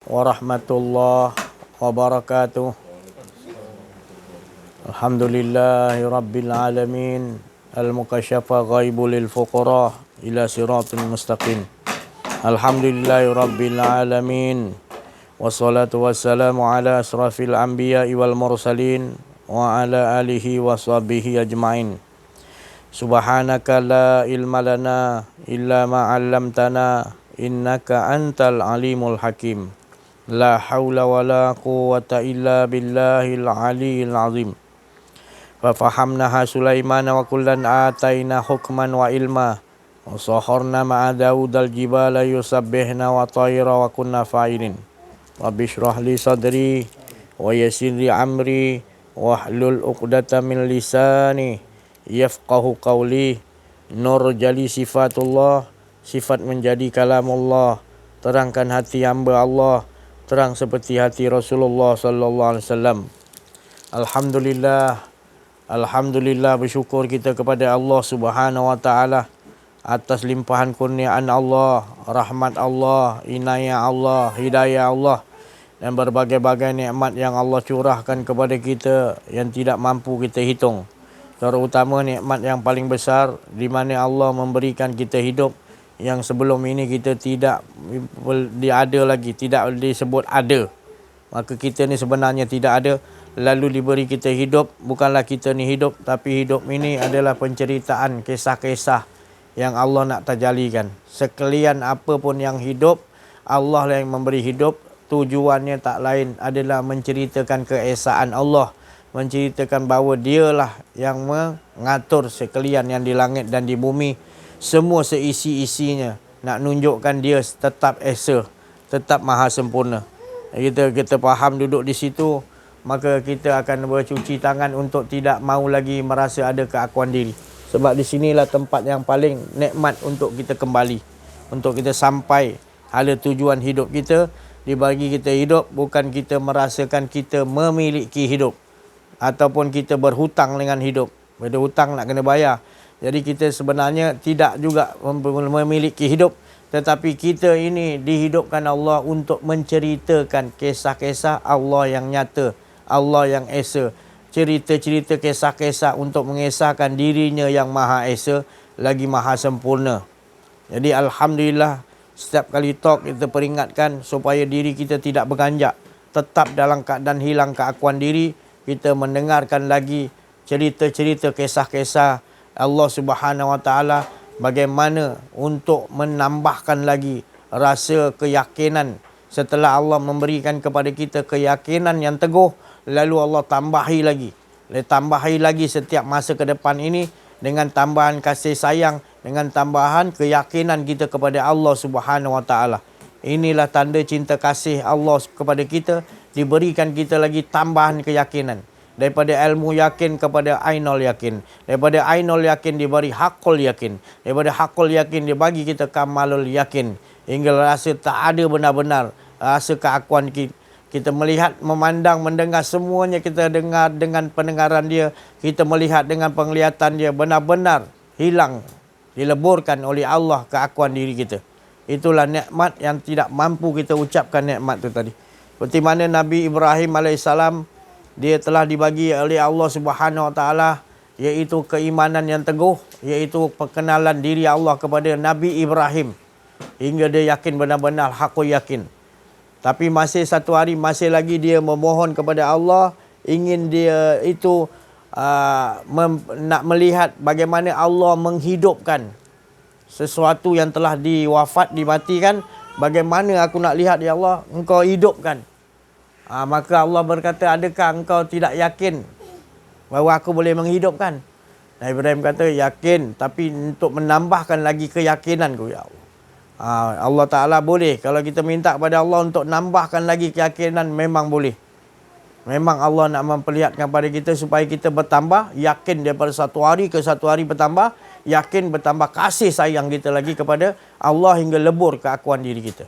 warahmatullahi wabarakatuh. Alhamdulillahi rabbil alamin. Al-mukasyafa ghaibu lil fuqara ila siratul mustaqim. Alhamdulillahi rabbil alamin. Wassalatu wassalamu ala asrafil anbiya'i wal mursalin wa ala alihi wa sahbihi ajma'in. Subhanaka la ilma lana illa ma 'allamtana innaka antal alimul hakim. La haula wa la quwwata illa billahil aliyyil azim. Fa fahamnaha Sulaiman wa kullan ataina hukman wa ilma. Wa saharna ma'a Daudal jibala yusabbihna wa tayra wa kunna fa'ilin. Rabbi shrah li sadri wa yassir li amri wahlul 'uqdatam min lisani yafqahu qawli. Nur jali sifatullah, sifat menjadi kalamullah. Terangkan hati hamba Allah, terang seperti hati Rasulullah sallallahu alaihi wasallam. Alhamdulillah bersyukur kita kepada Allah Subhanahu wa taala atas limpahan kurniaan Allah, rahmat Allah, inayah Allah, hidayah Allah dan berbagai-bagai nikmat yang Allah curahkan kepada kita yang tidak mampu kita hitung. Terutama nikmat yang paling besar di mana Allah memberikan kita hidup yang sebelum ini kita tidak ada lagi, tidak disebut ada. Maka kita ni sebenarnya tidak ada, lalu diberi kita hidup. Bukanlah kita ni hidup, tapi hidup ini adalah penceritaan kisah-kisah yang Allah nak tajalikan. Sekalian apa pun yang hidup, Allah lah yang memberi hidup. Tujuannya tak lain adalah menceritakan keesaan Allah, menceritakan bahawa dialah yang mengatur sekalian yang di langit dan di bumi, semua seisi-isinya, nak nunjukkan dia tetap esa, tetap maha sempurna. Kita faham duduk di situ, maka kita akan bercuci tangan untuk tidak mahu lagi merasa ada keakuan diri. Sebab di sinilah tempat yang paling nikmat untuk kita kembali, untuk kita sampai hala tujuan hidup kita. Dibagi kita hidup, bukan kita merasakan kita memiliki hidup ataupun kita berhutang dengan hidup. Bila hutang nak kena bayar. Jadi kita sebenarnya tidak juga memiliki hidup, tetapi kita ini dihidupkan Allah untuk menceritakan kisah-kisah Allah yang nyata, Allah yang esa. Cerita-cerita kisah-kisah untuk mengesahkan dirinya yang maha esa lagi maha sempurna. Jadi alhamdulillah, setiap kali talk kita peringatkan supaya diri kita tidak berganjak, tetap dalam keadaan hilang keakuan diri. Kita mendengarkan lagi cerita-cerita kisah-kisah Allah Subhanahu wa taala, bagaimana untuk menambahkan lagi rasa keyakinan. Setelah Allah memberikan kepada kita keyakinan yang teguh, lalu Allah tambahi lagi setiap masa ke depan ini dengan tambahan kasih sayang, dengan tambahan keyakinan kita kepada Allah Subhanahu wa taala. Inilah tanda cinta kasih Allah kepada kita, diberikan kita lagi tambahan keyakinan. Daripada ilmu yakin kepada ainul yakin. Daripada ainul yakin diberi hakul yakin. Daripada hakul yakin dibagi kita kamalul yakin. Hingga rasa tak ada benar-benar rasa keakuan kita. Kita melihat, memandang, mendengar semuanya kita dengar dengan pendengaran dia. Kita melihat dengan penglihatan dia. Benar-benar hilang, dileburkan oleh Allah keakuan diri kita. Itulah nikmat yang tidak mampu kita ucapkan nikmat tu tadi. Seperti mana Nabi Ibrahim AS, dia telah dibagi oleh Allah Subhanahu wa taala iaitu keimanan yang teguh, iaitu perkenalan diri Allah kepada Nabi Ibrahim hingga dia yakin benar-benar hakul yakin. Tapi masih satu hari, masih lagi dia memohon kepada Allah, ingin dia itu nak melihat bagaimana Allah menghidupkan sesuatu yang telah dimatikan. Bagaimana aku nak lihat, ya Allah, engkau hidupkan. Maka Allah berkata, adakah engkau tidak yakin bahawa aku boleh menghidupkan? Nabi Ibrahim kata, yakin, tapi untuk menambahkan lagi keyakinanku, ya Allah. Allah Ta'ala boleh. Kalau kita minta kepada Allah untuk nambahkan lagi keyakinan, memang boleh. Memang Allah nak memperlihatkan kepada kita supaya kita bertambah yakin daripada satu hari ke satu hari bertambah yakin, bertambah kasih sayang kita lagi kepada Allah hingga lebur keakuan diri kita.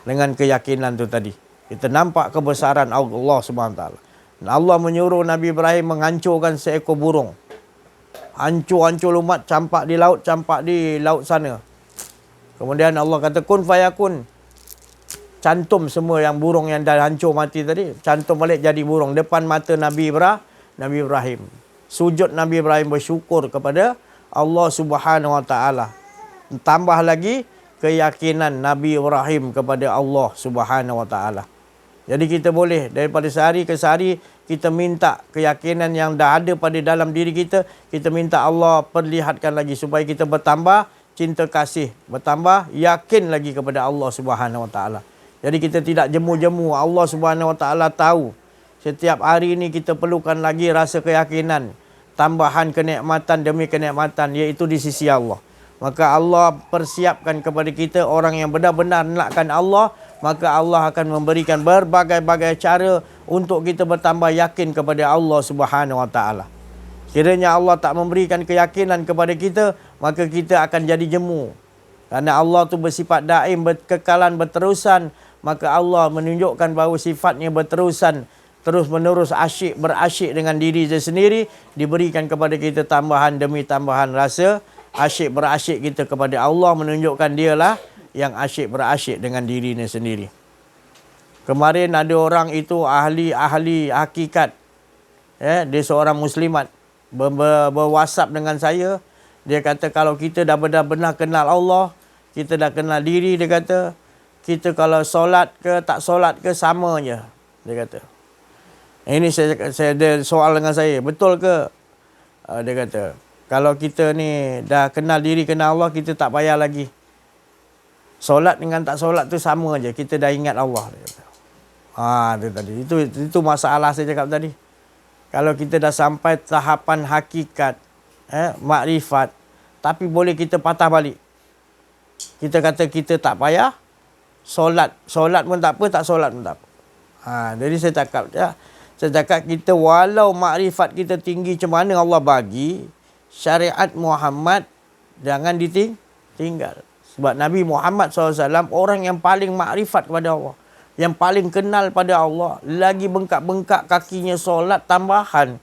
Dengan keyakinan tu tadi, kita nampak kebesaran Allah Subhanahu wa taala. Allah menyuruh Nabi Ibrahim menghancurkan seekor burung. Hancur-hancur umat, campak di laut sana. Kemudian Allah kata kun fayakun. cantum semua yang burung yang dah hancur mati tadi, cantum balik jadi burung depan mata Nabi Ibrahim. Sujud Nabi Ibrahim bersyukur kepada Allah Subhanahu Wa Taala. Tambah lagi keyakinan Nabi Ibrahim kepada Allah Subhanahu Wa Taala. Jadi kita boleh daripada sehari ke sehari kita minta keyakinan yang dah ada pada dalam diri kita, kita minta Allah perlihatkan lagi supaya kita bertambah cinta kasih, bertambah yakin lagi kepada Allah Subhanahu Wa Taala. Jadi kita tidak jemu-jemu. Allah Subhanahu Wa Taala tahu setiap hari ini kita perlukan lagi rasa keyakinan, tambahan kenikmatan demi kenikmatan, iaitu di sisi Allah. Maka Allah persiapkan kepada kita orang yang benar-benar nakkan Allah, maka Allah akan memberikan berbagai-bagai cara untuk kita bertambah yakin kepada Allah Subhanahu Wa Taala. Kiranya Allah tak memberikan keyakinan kepada kita, maka kita akan jadi jemu. Karena Allah tu bersifat daim, berkekalan, berterusan, maka Allah menunjukkan bahawa sifatnya berterusan, terus menerus berasyik dengan diri dia sendiri, diberikan kepada kita tambahan demi tambahan rasa asyik berasyik kita kepada Allah, menunjukkan dialah yang asyik berasyik dengan dirinya sendiri. Kemarin ada orang itu ahli hakikat, dia seorang muslimat, berwhatsapp dengan saya. Dia kata kalau kita dah benar-benar kenal Allah, kita dah kenal diri, dia kata kita kalau solat ke tak solat ke sama je, dia kata. Ini saya ada soal dengan saya, betul ke? Dia kata kalau kita ni dah kenal diri, kenal Allah, kita tak payah lagi. Solat dengan tak solat tu sama je, kita dah ingat Allah, dia kata. Itu tadi. Itu masalah saya cakap tadi. Kalau kita dah sampai tahapan hakikat, makrifat, tapi boleh kita patah balik. Kita kata kita tak payah solat. Solat pun tak apa, tak solat pun tak apa. Jadi saya cakap kita walau makrifat kita tinggi macam mana Allah bagi, syariat Muhammad jangan ditinggal. Sebab Nabi Muhammad SAW orang yang paling makrifat kepada Allah, yang paling kenal pada Allah, lagi bengkak-bengkak kakinya solat tambahan.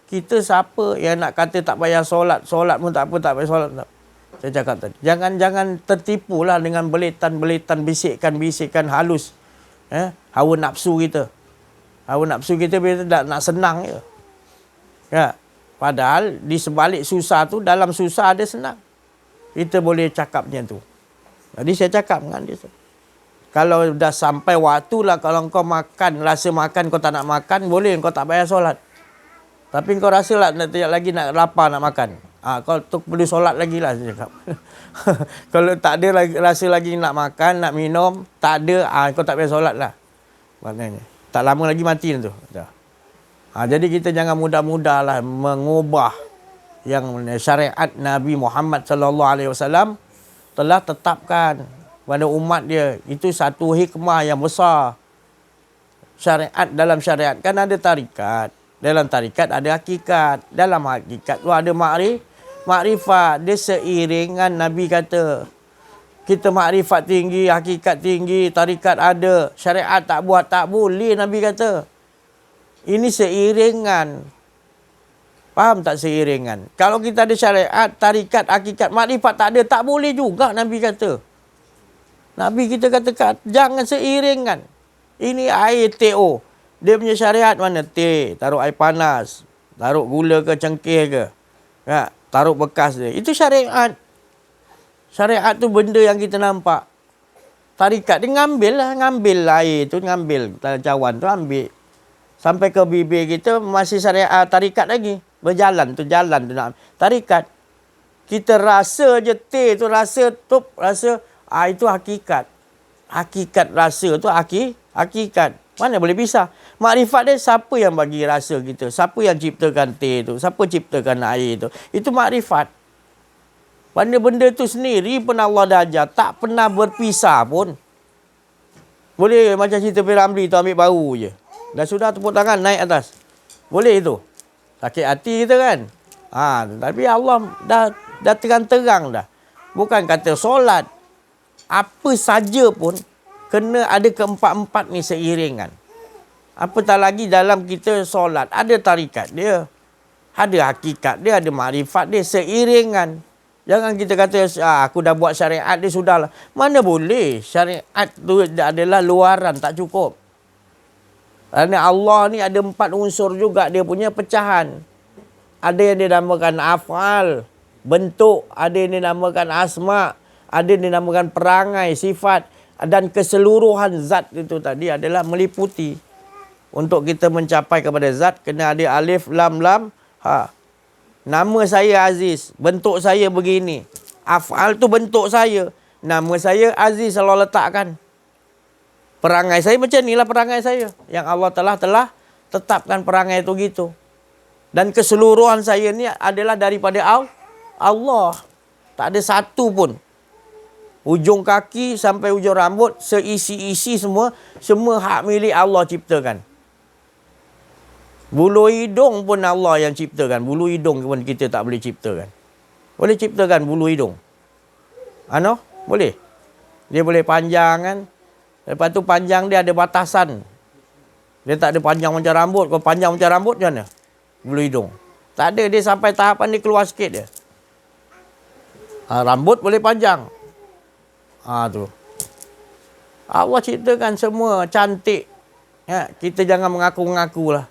Kita siapa yang nak kata tak payah solat? Solat pun tak apa, tak payah solat. Tak. Saya cakap tadi, jangan tertipulah dengan beletan-beletan, bisikan-bisikan halus. Hawa nafsu kita. Hawa nafsu kita bila nak senang je. Ya. Padahal di sebalik susah tu, dalam susah ada senang. Kita boleh cakapnya tu. Jadi saya cakap dengan dia. Kalau dah sampai waktu lah, kalau kau makan, rasa makan kau tak nak makan, boleh kau tak payah solat. Tapi kau rasa lah lagi nak lapar nak makan. Kau tu perlu solat lagi lah, saya cakap. Kalau tak ada rasa lagi nak makan, nak minum, tak ada, kau tak payah solat lah. Maknanya. Tak lama lagi mati tu. Jadi kita jangan mudah-mudah lah mengubah yang syariat Nabi Muhammad SAW telah tetapkan pada umat dia. Itu satu hikmah yang besar. Syariat, dalam syariat kan ada tarikat. Dalam tarikat ada hakikat. Dalam hakikat tu ada makrifat. Dia seiringan, Nabi kata. Kita makrifat tinggi, hakikat tinggi, tarikat ada. Syariat tak buat, tak boleh, Nabi kata. Ini seiringan. Faham tak seiringan? Kalau kita ada syariat, tarikat, hakikat, makrifat tak ada, tak boleh juga, Nabi kata. Nabi kita kata jangan seiringan. Ini air TO. Dia punya syariat mana? Teh, taruh air panas, taruh gula ke cengkeh ke. Taruh bekas dia. Itu syariat. Syariat tu benda yang kita nampak. Tarikat dia ngambil air tu, ngambil cawan tu ambil. Sampai ke bibir kita masih syariat tarikat lagi. Berjalan tu, jalan tu nak. Tarikat. Kita rasa je teh tu, rasa tup, rasa. Itu hakikat. Hakikat rasa tu hakikat. Mana boleh pisah? Makrifat dia siapa yang bagi rasa kita? Siapa yang ciptakan teh tu? Siapa ciptakan air tu? Itu makrifat. Benda-benda tu sendiri pun Allah dah ajar. Tak pernah berpisah pun. Boleh macam cerita Piramli tu ambil bau je. Dah sudah tepuk tangan naik atas. Boleh itu. Sakit hati kita kan. Tapi Allah dah terang-terang dah. Bukan kata solat. Apa saja pun kena ada keempat-empat ni seiringan. Apatah lagi dalam kita solat. Ada tarikat dia. Ada hakikat dia. Ada makrifat dia. Seiringan. Jangan kita kata, aku dah buat syariat dia sudahlah. Mana boleh. Syariat tu adalah luaran, tak cukup. Kerana Allah ni ada 4 unsur juga dia punya pecahan. Ada yang dinamakan af'al, bentuk. Ada yang dinamakan asma'. Ada yang dinamakan perangai, sifat. Dan keseluruhan zat itu tadi adalah meliputi. Untuk kita mencapai kepada zat, kena ada alif, lam, lam, ha. Nama saya Aziz, bentuk saya begini. Af'al tu bentuk saya. Nama saya Aziz Allah letakkan. Perangai saya macam inilah perangai saya. Yang Allah telah tetapkan perangai itu gitu. Dan keseluruhan saya ni adalah daripada Allah. Tak ada satu pun. Ujung kaki sampai ujung rambut, seisi-isi semua hak milik Allah ciptakan. Bulu hidung pun Allah yang ciptakan. Bulu hidung pun kita tak boleh ciptakan. Boleh ciptakan bulu hidung? Boleh. Dia boleh panjang kan. Lepas tu panjang dia ada batasan. Dia tak ada panjang macam rambut. Kalau panjang macam rambut macam mana? Bulu hidung. Tak ada. Dia sampai tahapan dia keluar sikit dia. Rambut boleh panjang. Tu. Allah ciptakan semua cantik. Kita jangan mengaku-mengaku lah.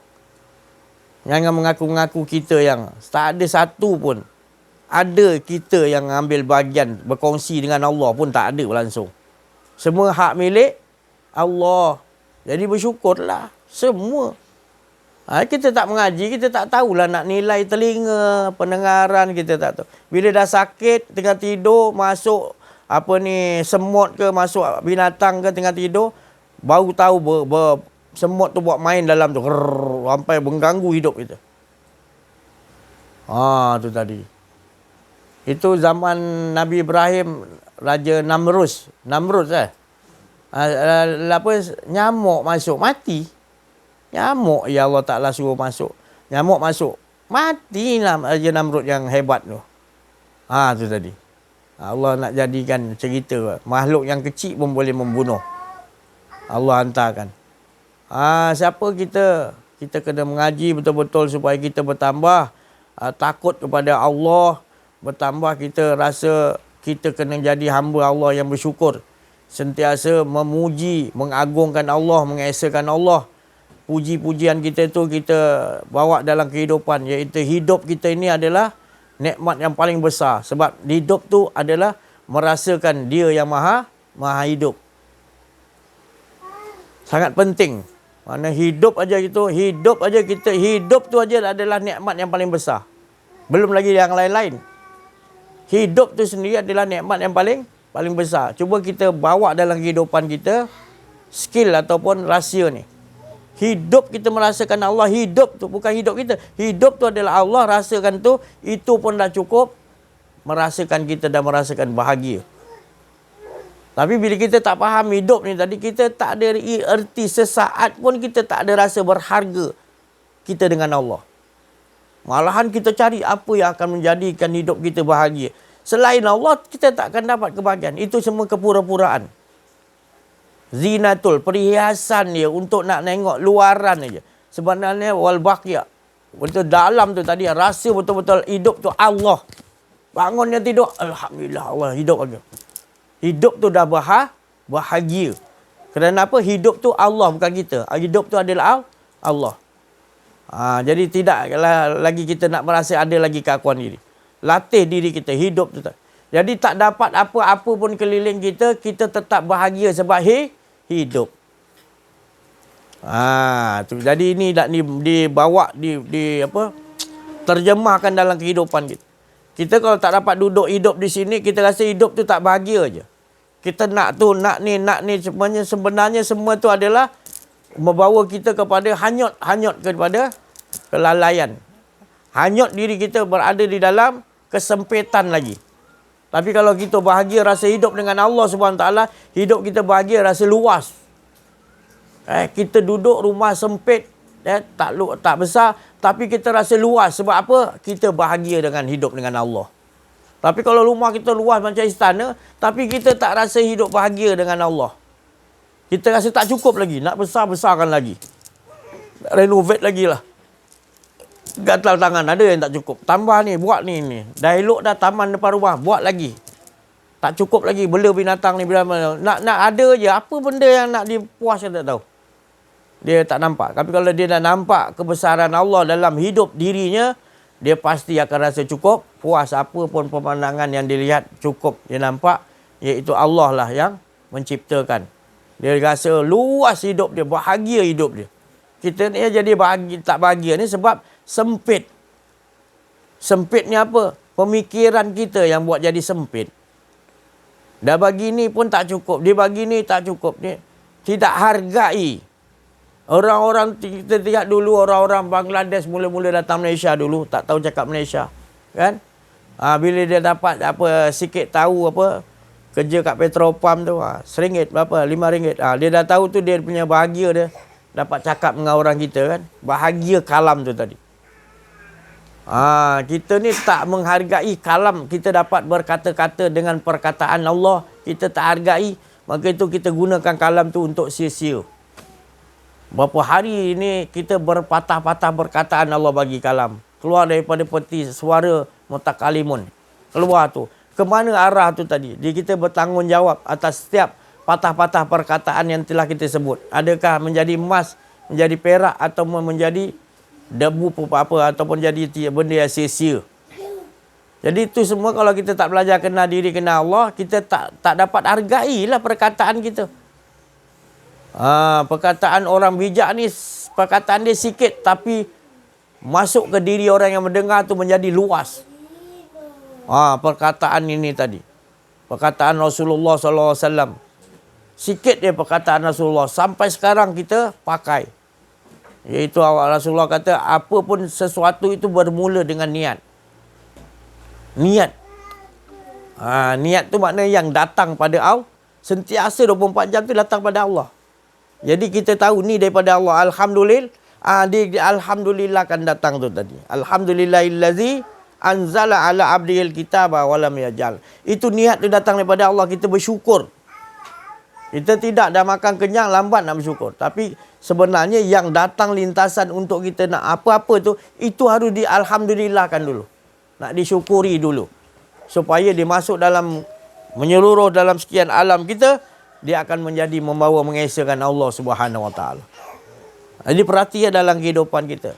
Jangan mengaku-mengaku kita yang tak ada satu pun. Ada kita yang ambil bahagian berkongsi dengan Allah pun tak ada langsung. Semua hak milik Allah. Jadi bersyukurlah. Semua. Kita tak mengaji, kita tak tahulah nak nilai telinga, pendengaran, kita tak tahu. Bila dah sakit, tengah tidur, masuk semut ke, masuk binatang ke tengah tidur, baru tahu semut tu buat main dalam tu. Sampai mengganggu hidup kita. Tu tadi. Itu zaman Nabi Ibrahim, Raja Namrud. Nyamuk masuk, mati. Nyamuk ya Allah Ta'ala suruh masuk. Nyamuk masuk. Matilah Raja Namrud yang hebat tu. Tu tadi. Allah nak jadikan cerita. Makhluk yang kecil pun boleh membunuh. Allah hantarkan. Siapa kita? Kita kena mengaji betul-betul supaya kita bertambah takut kepada Allah. Bertambah kita rasa kita kena jadi hamba Allah yang bersyukur. Sentiasa memuji, mengagungkan Allah, mengesakan Allah. Puji-pujian kita tu kita bawa dalam kehidupan. Iaitu hidup kita ini adalah nikmat yang paling besar. Sebab hidup tu adalah merasakan dia yang maha hidup. Sangat penting. Mana hidup aja gitu, hidup tu aja adalah nikmat yang paling besar. Belum lagi yang lain-lain. Hidup tu sendiri adalah nikmat yang paling besar. Cuba kita bawa dalam kehidupan kita skill ataupun rahsia ni. Hidup kita merasakan Allah, hidup tu bukan hidup kita. Hidup tu adalah Allah, rasakan tu, itu pun dah cukup merasakan kita dan merasakan bahagia. Tapi bila kita tak faham hidup ni tadi, kita tak ada erti sesaat pun kita tak ada rasa berharga kita dengan Allah. Malahan kita cari apa yang akan menjadikan hidup kita bahagia. Selain Allah, kita tak akan dapat kebahagiaan. Itu semua kepura-puraan. Zinatul, perhiasan dia untuk nak tengok luaran aja. Sebenarnya wal baqiyah. Betul dalam tu tadi rasa betul-betul hidup tu Allah. Bangunnya tidur, alhamdulillah Allah hidup aja. Hidup tu dah bahagia. Kerana apa? Hidup tu Allah bukan kita. Hidup tu adalah Allah. Jadi tidak lagi kita nak merasa ada lagi keakuan diri. Latih diri kita hidup tu. Jadi tak dapat apa-apa pun keliling kita, kita tetap bahagia sebab hidup. Jadi ini nak dibawa terjemahkan dalam kehidupan kita. Kita kalau tak dapat duduk hidup di sini, kita rasa hidup tu tak bahagia aja. Kita nak ni sebenarnya semua tu adalah membawa kita kepada hanyut kepada kelalaian. Hanyut diri kita berada di dalam kesempitan lagi. Tapi kalau kita bahagia rasa hidup dengan Allah Subhanahu Taala, hidup kita bahagia rasa luas. Kita duduk rumah sempit, tak besar, tapi kita rasa luas. Sebab apa? Kita bahagia dengan hidup dengan Allah. Tapi kalau rumah kita luas macam istana, tapi kita tak rasa hidup bahagia dengan Allah. Kita rasa tak cukup lagi, nak besar-besarkan lagi. Renovate lagi lah. gatal tangan, ada yang tak cukup. Tambah ni, buat ni. Dah elok dah taman depan rumah, buat lagi. Tak cukup lagi, bela binatang ni. Nak ada je, apa benda yang nak dipuaskan tak tahu. Dia tak nampak. Tapi kalau dia dah nampak kebesaran Allah dalam hidup dirinya, dia pasti akan rasa cukup, puas apa pun pemandangan yang dilihat cukup. Dia nampak, iaitu Allah lah yang menciptakan. Dia rasa luas hidup dia, bahagia hidup dia. Kita ni jadi tak bahagia ni sebab sempit. Sempitnya apa? Pemikiran kita yang buat jadi sempit. Dah bagi ni pun tak cukup. Dia bagi ni tak cukup. Dia tidak hargai. Orang-orang, kita lihat dulu orang-orang Bangladesh mula-mula datang Malaysia dulu. Tak tahu cakap Malaysia. Kan? Bila dia dapat sikit tahu kerja kat Petropam tu. RM1 berapa? RM5. Dia dah tahu tu dia punya bahagia dia. Dapat cakap dengan orang kita kan. Bahagia kalam tu tadi. Kita ni tak menghargai kalam. Kita dapat berkata-kata dengan perkataan Allah. Kita tak hargai. Maka itu kita gunakan kalam tu untuk sia-sia. Berapa hari ni kita berpatah-patah perkataan Allah bagi kalam. Keluar daripada peti suara mutakalimun. Keluar tu. Ke mana arah tu tadi? Jadi kita bertanggungjawab atas setiap patah-patah perkataan yang telah kita sebut. Adakah menjadi emas, menjadi perak atau menjadi debu apa ataupun jadi benda yang sia-sia. Jadi itu semua kalau kita tak belajar kenal diri, kenal Allah, kita tak dapat hargailah perkataan kita. Perkataan orang bijak ni, perkataan dia sikit tapi masuk ke diri orang yang mendengar tu menjadi luas. Perkataan ini tadi. Perkataan Rasulullah SAW. Sikit dia perkataan Rasulullah. Sampai sekarang kita pakai. Iaitu Rasulullah kata, apa pun sesuatu itu bermula dengan niat. Niat. Niat tu maknanya yang datang pada Allah. Sentiasa 24 jam tu datang pada Allah. Jadi kita tahu ni daripada Allah. Alhamdulillah. Alhamdulillah kan datang tu tadi. Alhamdulillahillazi anzala ala abdihil kitaba walam yajal. Itu niat tu datang daripada Allah. Kita bersyukur. Kita tidak dah makan kenyang, lambat nak bersyukur. Tapi sebenarnya yang datang lintasan untuk kita nak apa-apa tu, itu harus dialhamdulillahkan dulu. Nak disyukuri dulu. Supaya dia masuk dalam, menyeluruh dalam sekian alam kita, dia akan menjadi membawa mengesakan Allah Subhanahu Wa Taala. Jadi perhatikan dalam kehidupan kita.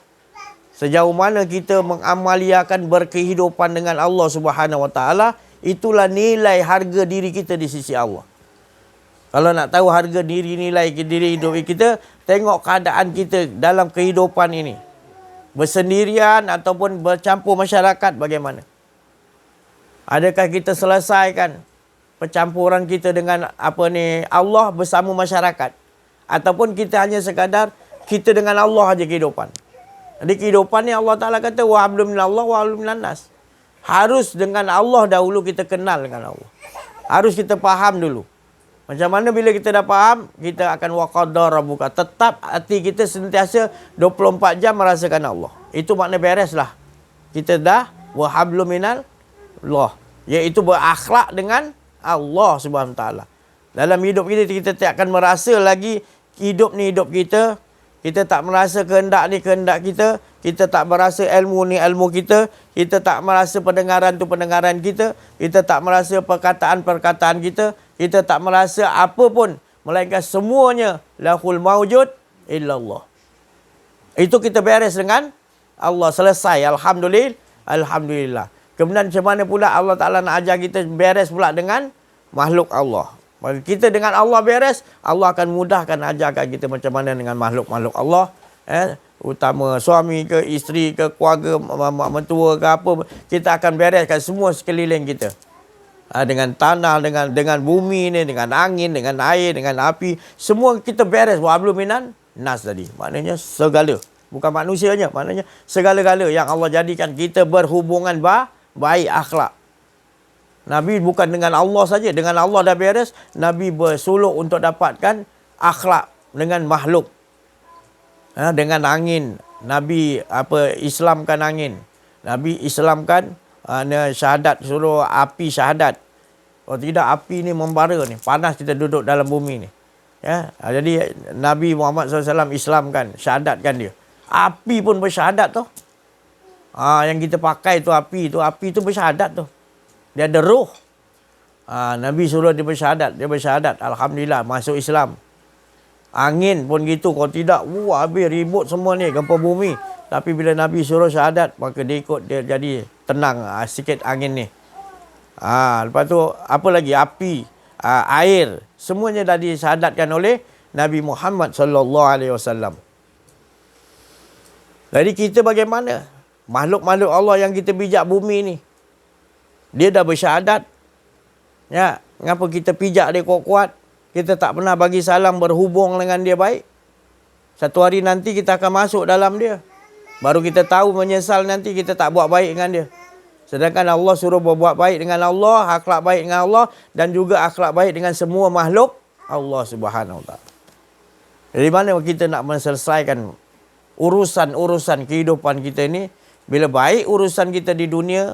Sejauh mana kita mengamaliakan berkehidupan dengan Allah Subhanahu Wa Taala, itulah nilai harga diri kita di sisi Allah. Kalau nak tahu harga diri, nilai diri hidup kita, tengok keadaan kita dalam kehidupan ini. Bersendirian ataupun bercampur masyarakat bagaimana? Adakah kita selesaikan percampuran kita dengan Allah bersama masyarakat? Ataupun kita hanya sekadar kita dengan Allah aja kehidupan? Jadi kehidupan ni Allah Ta'ala kata, wa hablum minallah wa hablum minan-nas. Harus dengan Allah dahulu kita kenal dengan Allah. Harus kita faham dulu. Macam mana bila kita dah faham, kita akan waqadar rabbuka. Tetap hati kita sentiasa 24 jam merasakan Allah. Itu makna bereslah. Kita dah wa hablum minallah. Iaitu berakhlak dengan Allah Subhanahu Wa Taala. Dalam hidup kita tak akan merasa lagi hidup ni hidup kita. Kita tak merasa kehendak ni kehendak kita. Kita tak merasa ilmu ni ilmu kita. Kita tak merasa pendengaran tu pendengaran kita. Kita tak merasa perkataan-perkataan kita. Kita tak merasa apa pun. Melainkan semuanya lahul mawjud illallah. Itu kita beres dengan Allah. Selesai. Alhamdulillah. Alhamdulillah. Kemudian macam mana pula Allah Ta'ala nak ajar kita beres pula dengan makhluk Allah. Maka kita dengan Allah beres, Allah akan mudahkan ajarkan kita macam mana dengan makhluk-makhluk Allah. Utama suami ke, isteri ke, keluarga, mak mentua ke apa. Kita akan bereskan semua sekeliling kita. Dengan tanah, dengan bumi ni, dengan angin, dengan air, dengan api. Semua kita beres. Wa hablum minan nas tadi. Maknanya segala. Bukan manusianya. Maknanya segala-gala yang Allah jadikan kita berhubungan baik akhlak. Nabi bukan dengan Allah saja. Dengan Allah dah beres. Nabi bersuluk untuk dapatkan akhlak dengan makhluk. Dengan angin. Nabi Islamkan angin. Nabi Islamkan syahadat. Suruh api syahadat. Kalau tidak api ni membara ni. Panas kita duduk dalam bumi ni. Jadi Nabi Muhammad SAW Islamkan. Syahadatkan dia. Api pun bersyahadat tu. Yang kita pakai tu api tu bersyahadat tu. Dia ada roh. Nabi suruh dia bersyahadat. Alhamdulillah, masuk Islam. Angin pun gitu, kalau tidak, habis ribut semua ni, gempa bumi. Tapi bila Nabi suruh syahadat, maka dia ikut, dia jadi tenang sikit angin ni. Lepas tu, apa lagi? Api, air, semuanya dah disyahadatkan oleh Nabi Muhammad sallallahu alaihi wasallam. Jadi kita bagaimana? Makhluk-makhluk Allah yang kita pijak bumi ni, dia dah bersyahadat. Ya, kenapa kita pijak dia kuat-kuat? Kita tak pernah bagi salam berhubung dengan dia baik. Satu hari nanti kita akan masuk dalam dia. Baru kita tahu menyesal nanti kita tak buat baik dengan dia. Sedangkan Allah suruh berbuat baik dengan Allah, akhlak baik dengan Allah dan juga akhlak baik dengan semua makhluk Allah Subhanahu Wa Taala. Dari mana kita nak menyelesaikan urusan-urusan kehidupan kita ini? Bila baik urusan kita di dunia,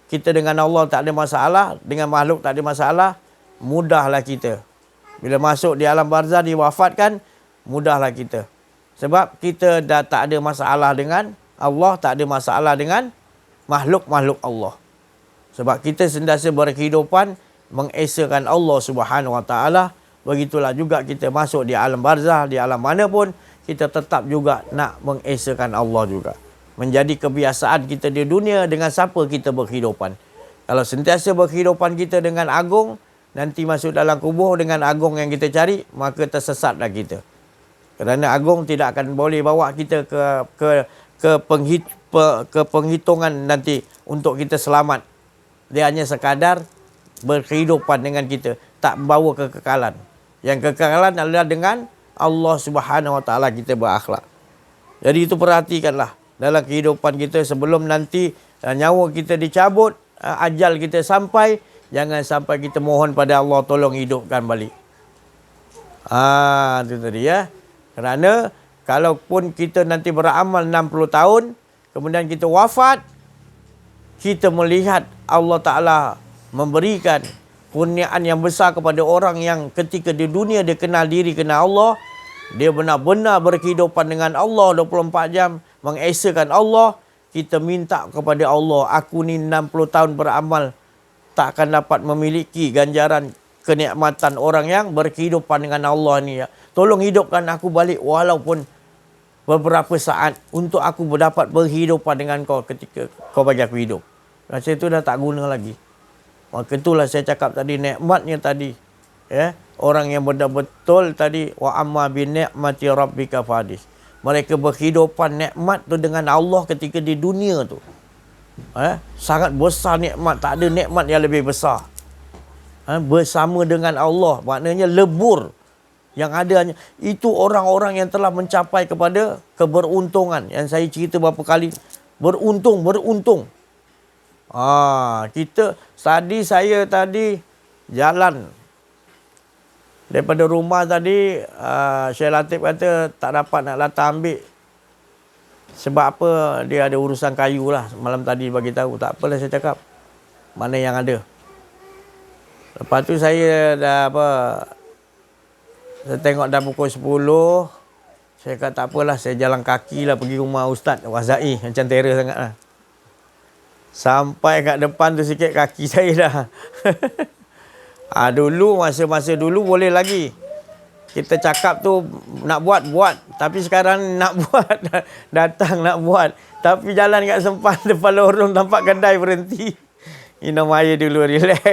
kita dengan Allah tak ada masalah, dengan makhluk tak ada masalah, mudahlah kita. Bila masuk di alam barzah, diwafatkan, mudahlah kita. Sebab kita dah tak ada masalah dengan Allah, tak ada masalah dengan makhluk-makhluk Allah. Sebab kita sentiasa berkehidupan mengesakan Allah Subhanahu Wa Taala. Begitulah juga kita masuk di alam barzah, di alam mana pun, kita tetap juga nak mengesakan Allah juga. Menjadi kebiasaan kita di dunia dengan siapa kita berkehidupan. Kalau sentiasa berkehidupan kita dengan agung, nanti masuk dalam kubur dengan agung yang kita cari, maka tersesatlah kita. Kerana agung tidak akan boleh bawa kita ke penghitungan nanti untuk kita selamat. Dia hanya sekadar berkehidupan dengan kita, tak membawa kekekalan. Yang kekekalan adalah dengan Allah Subhanahu Wa Taala kita berakhlak. Jadi itu perhatikanlah dalam kehidupan kita sebelum nanti nyawa kita dicabut, ajal kita sampai, jangan sampai kita mohon pada Allah tolong hidupkan balik. Itu tadi ya. Kerana kalaupun kita nanti beramal 60 tahun, kemudian kita wafat, kita melihat Allah Ta'ala memberikan kurniaan yang besar kepada orang yang ketika di dunia dia kenal diri, kenal Allah, dia benar-benar berkehidupan dengan Allah 24 jam, mengesakan Allah. Kita minta kepada Allah, aku ni 60 tahun beramal, tak akan dapat memiliki ganjaran kenikmatan orang yang berkehidupan dengan Allah ni. Tolong hidupkan aku balik walaupun beberapa saat untuk aku dapat berhidupan dengan kau ketika kau bagi aku hidup. Rasa itu dah tak guna lagi. Maka itulah saya cakap tadi, nikmatnya tadi. Ya, orang yang betul-betul tadi, wa amma bi ni'mati rabbika fadis. Mereka berkehidupan nikmat tu dengan Allah ketika di dunia tu. Sangat besar nikmat, tak ada nikmat yang lebih besar. Bersama dengan Allah, maknanya lebur. Yang ada hanya itu orang-orang yang telah mencapai kepada keberuntungan. Yang saya cerita berapa kali, beruntung. Saya tadi jalan daripada rumah tadi, Syekh Latif kata tak dapat nak datang ambil. Sebab apa? Dia ada urusan kayu lah. Malam tadi bagi tahu. Tak apalah saya cakap. Mana yang ada. Lepas tu saya saya tengok dah pukul 10. Saya kata tak apalah, saya jalan kaki lah pergi rumah Ustaz Wazai. Macam terror sangat lah. Sampai kat depan tu sikit kaki saya dah. Dulu, masa-masa dulu boleh lagi. Kita cakap tu nak buat. Tapi sekarang nak buat. Datang nak buat. Tapi jalan kat sempat depan lorong nampak kedai berhenti. Minum air dulu, relax.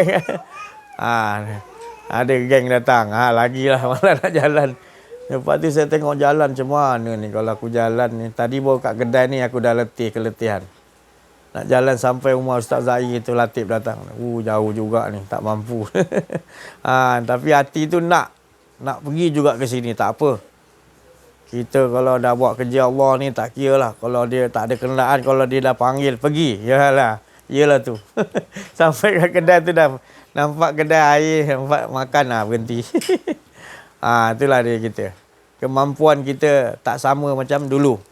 Ada geng datang. Lagilah malah nak jalan. Lepas tu saya tengok jalan macam mana ni kalau aku jalan ni. Tadi baru kat kedai ni aku dah keletihan. Nak jalan sampai rumah Ustaz Zahir tu Latif datang. Jauh juga ni, tak mampu. Tapi hati tu nak pergi juga ke sini, tak apa. Kita kalau dah buat kerja Allah ni tak kira lah. Kalau dia tak ada kenderaan, kalau dia dah panggil, pergi. Yalah tu. Sampai kat kedai tu dah nampak kedai air, nampak makan berhenti. Itulah dia kita. Kemampuan kita tak sama macam dulu.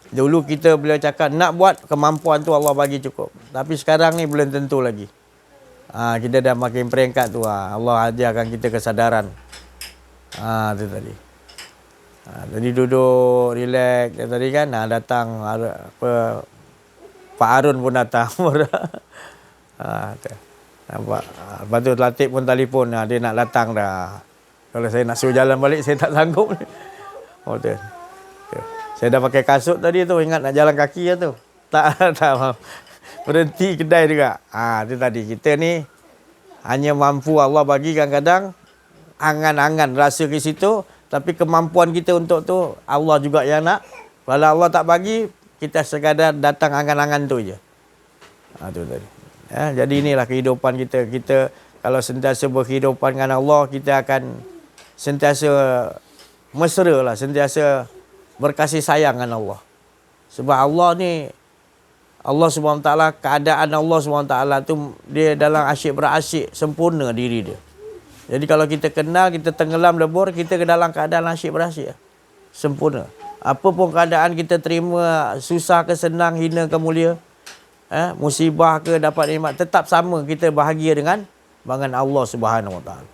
Dulu kita bila cakap nak buat, kemampuan tu Allah bagi cukup. Tapi sekarang ni belum tentu lagi. Kita dah makin peringkat tu. Allah ajarkan kita kesadaran. Itu tadi. Jadi duduk, relax. Tadi kan datang Pak Harun pun datang. Tu. Nampak. Lepas tu Latif pun telefon. Dia nak datang dah. Kalau saya nak suruh jalan balik, saya tak sanggup. Oh, tu. Saya dah pakai kasut tadi tu. Ingat nak jalan kaki lah tu. Tak. Berhenti kedai juga. Itu tadi. Kita ni hanya mampu Allah bagi kadang-kadang angan-angan rasa ke situ. Tapi kemampuan kita untuk tu Allah juga yang nak. Kalau Allah tak bagi, kita sekadar datang angan-angan tu je. Itu tadi. Jadi inilah kehidupan kita. Kita kalau sentiasa berkehidupan dengan Allah, kita akan sentiasa mesra lah. Sentiasa berkasih sayang dengan Allah. Sebab Allah ni, Allah SWT, keadaan Allah SWT tu, dia dalam asyik berasyik, sempurna diri dia. Jadi kalau kita kenal, kita tenggelam lebur, kita ke dalam keadaan asyik berasyik. Sempurna. Apa pun keadaan kita terima, susah ke senang, hina ke mulia, musibah ke dapat nikmat, tetap sama kita bahagia dengan Allah Subhanahu Wa Taala.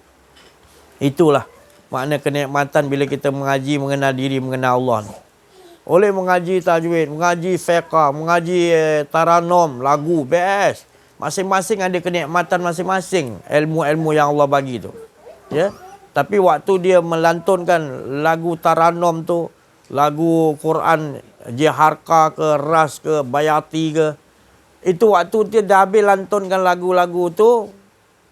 Itulah makna kenikmatan bila kita mengaji, mengenal diri, mengenal Allah. Oleh mengaji tajwid, mengaji fiqh, mengaji taranum, lagu, best. Masing-masing ada kenikmatan masing-masing ilmu-ilmu yang Allah bagi tu. Ya. Tapi waktu dia melantunkan lagu taranum tu, lagu Quran Jiharka ke, Ras ke, Bayati ke, itu waktu dia dah habis lantunkan lagu-lagu tu,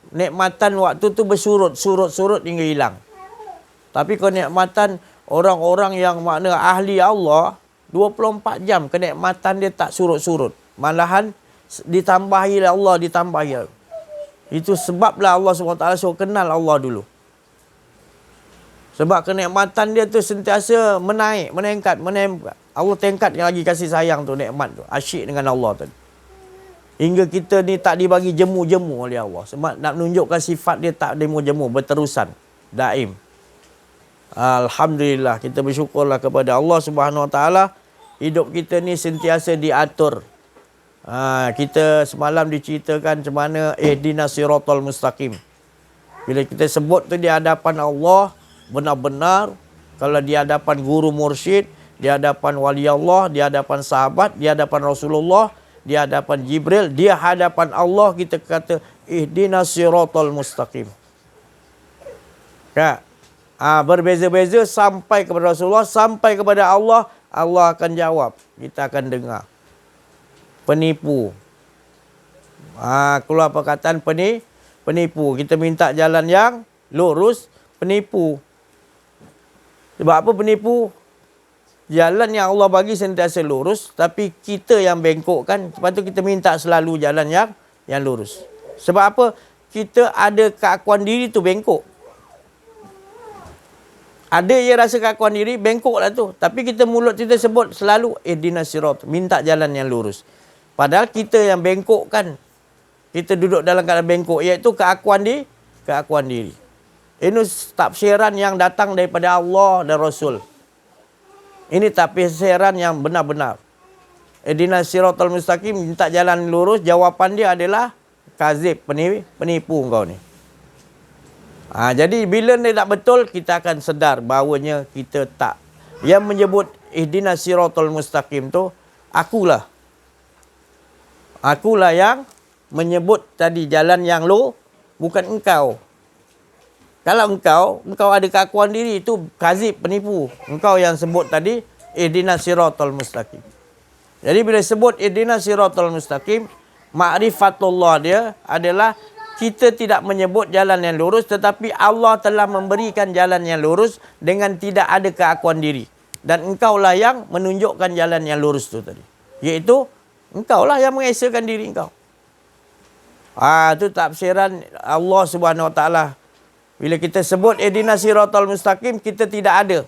nikmatan waktu tu bersurut-surut hingga hilang. Tapi kenikmatan orang-orang yang makna ahli Allah, 24 jam kenikmatan dia tak surut-surut. Malahan ditambahi Allah, ditambahi. Itu sebablah Allah SWT suruh kenal Allah dulu. Sebab kenikmatan dia tu sentiasa meningkat. Allah tingkat lagi kasih sayang tu, nikmat tu. Asyik dengan Allah tadi. Hingga kita ni tak dibagi jemu-jemu oleh Allah. Sebab nak menunjukkan sifat dia tak jemu-jemu, berterusan, daim. Alhamdulillah, kita bersyukurlah kepada Allah Subhanahu Wa Taala. Hidup kita ni sentiasa diatur. Kita semalam diceritakan macam mana ihdinas siratal mustaqim. Bila kita sebut tu di hadapan Allah, benar-benar kalau di hadapan guru mursyid, di hadapan wali Allah, di hadapan sahabat, di hadapan Rasulullah, di hadapan Jibril, di hadapan Allah, kita kata ihdinas siratal mustaqim. Berbeza-beza sampai kepada Rasulullah, sampai kepada Allah, Allah akan jawab, kita akan dengar. Penipu. Keluar perkataan penipu. Kita minta jalan yang lurus, penipu. Sebab apa penipu? Jalan yang Allah bagi sentiasa lurus, tapi kita yang bengkokkan. Lepas tu kita minta selalu jalan yang lurus. Sebab apa? Kita ada keakuan diri tu bengkok. Ada yang rasa keakuan diri, bengkok lah tu. Tapi kita mulut kita sebut selalu ihdinas sirat, minta jalan yang lurus. Padahal kita yang bengkokkan. Kita duduk dalam keadaan bengkok, iaitu keakuan diri. Ini tafsiran yang datang daripada Allah dan Rasul. Ini tafsiran yang benar-benar. Ihdinas siratal mustaqim, minta jalan lurus, jawapan dia adalah kazib, penipu kau ni. Jadi bila dia tak betul, kita akan sedar bahawanya kita tak. Yang menyebut ihdinas siratal mustaqim tu, akulah. Akulah yang menyebut tadi jalan yang bukan engkau. Kalau engkau ada keakuan diri, itu kazib, penipu. Engkau yang sebut tadi ihdinas siratal mustaqim. Jadi bila sebut ihdinas siratal mustaqim, ma'rifatullah dia adalah kita tidak menyebut jalan yang lurus, tetapi Allah telah memberikan jalan yang lurus dengan tidak ada keakuan diri. Dan engkaulah yang menunjukkan jalan yang lurus tu tadi. Iaitu engkaulah yang mengesakan diri engkau. Itu tafsiran Allah Subhanahu Wa Taala. Bila kita sebut ihdinas siratal mustaqim, kita tidak ada.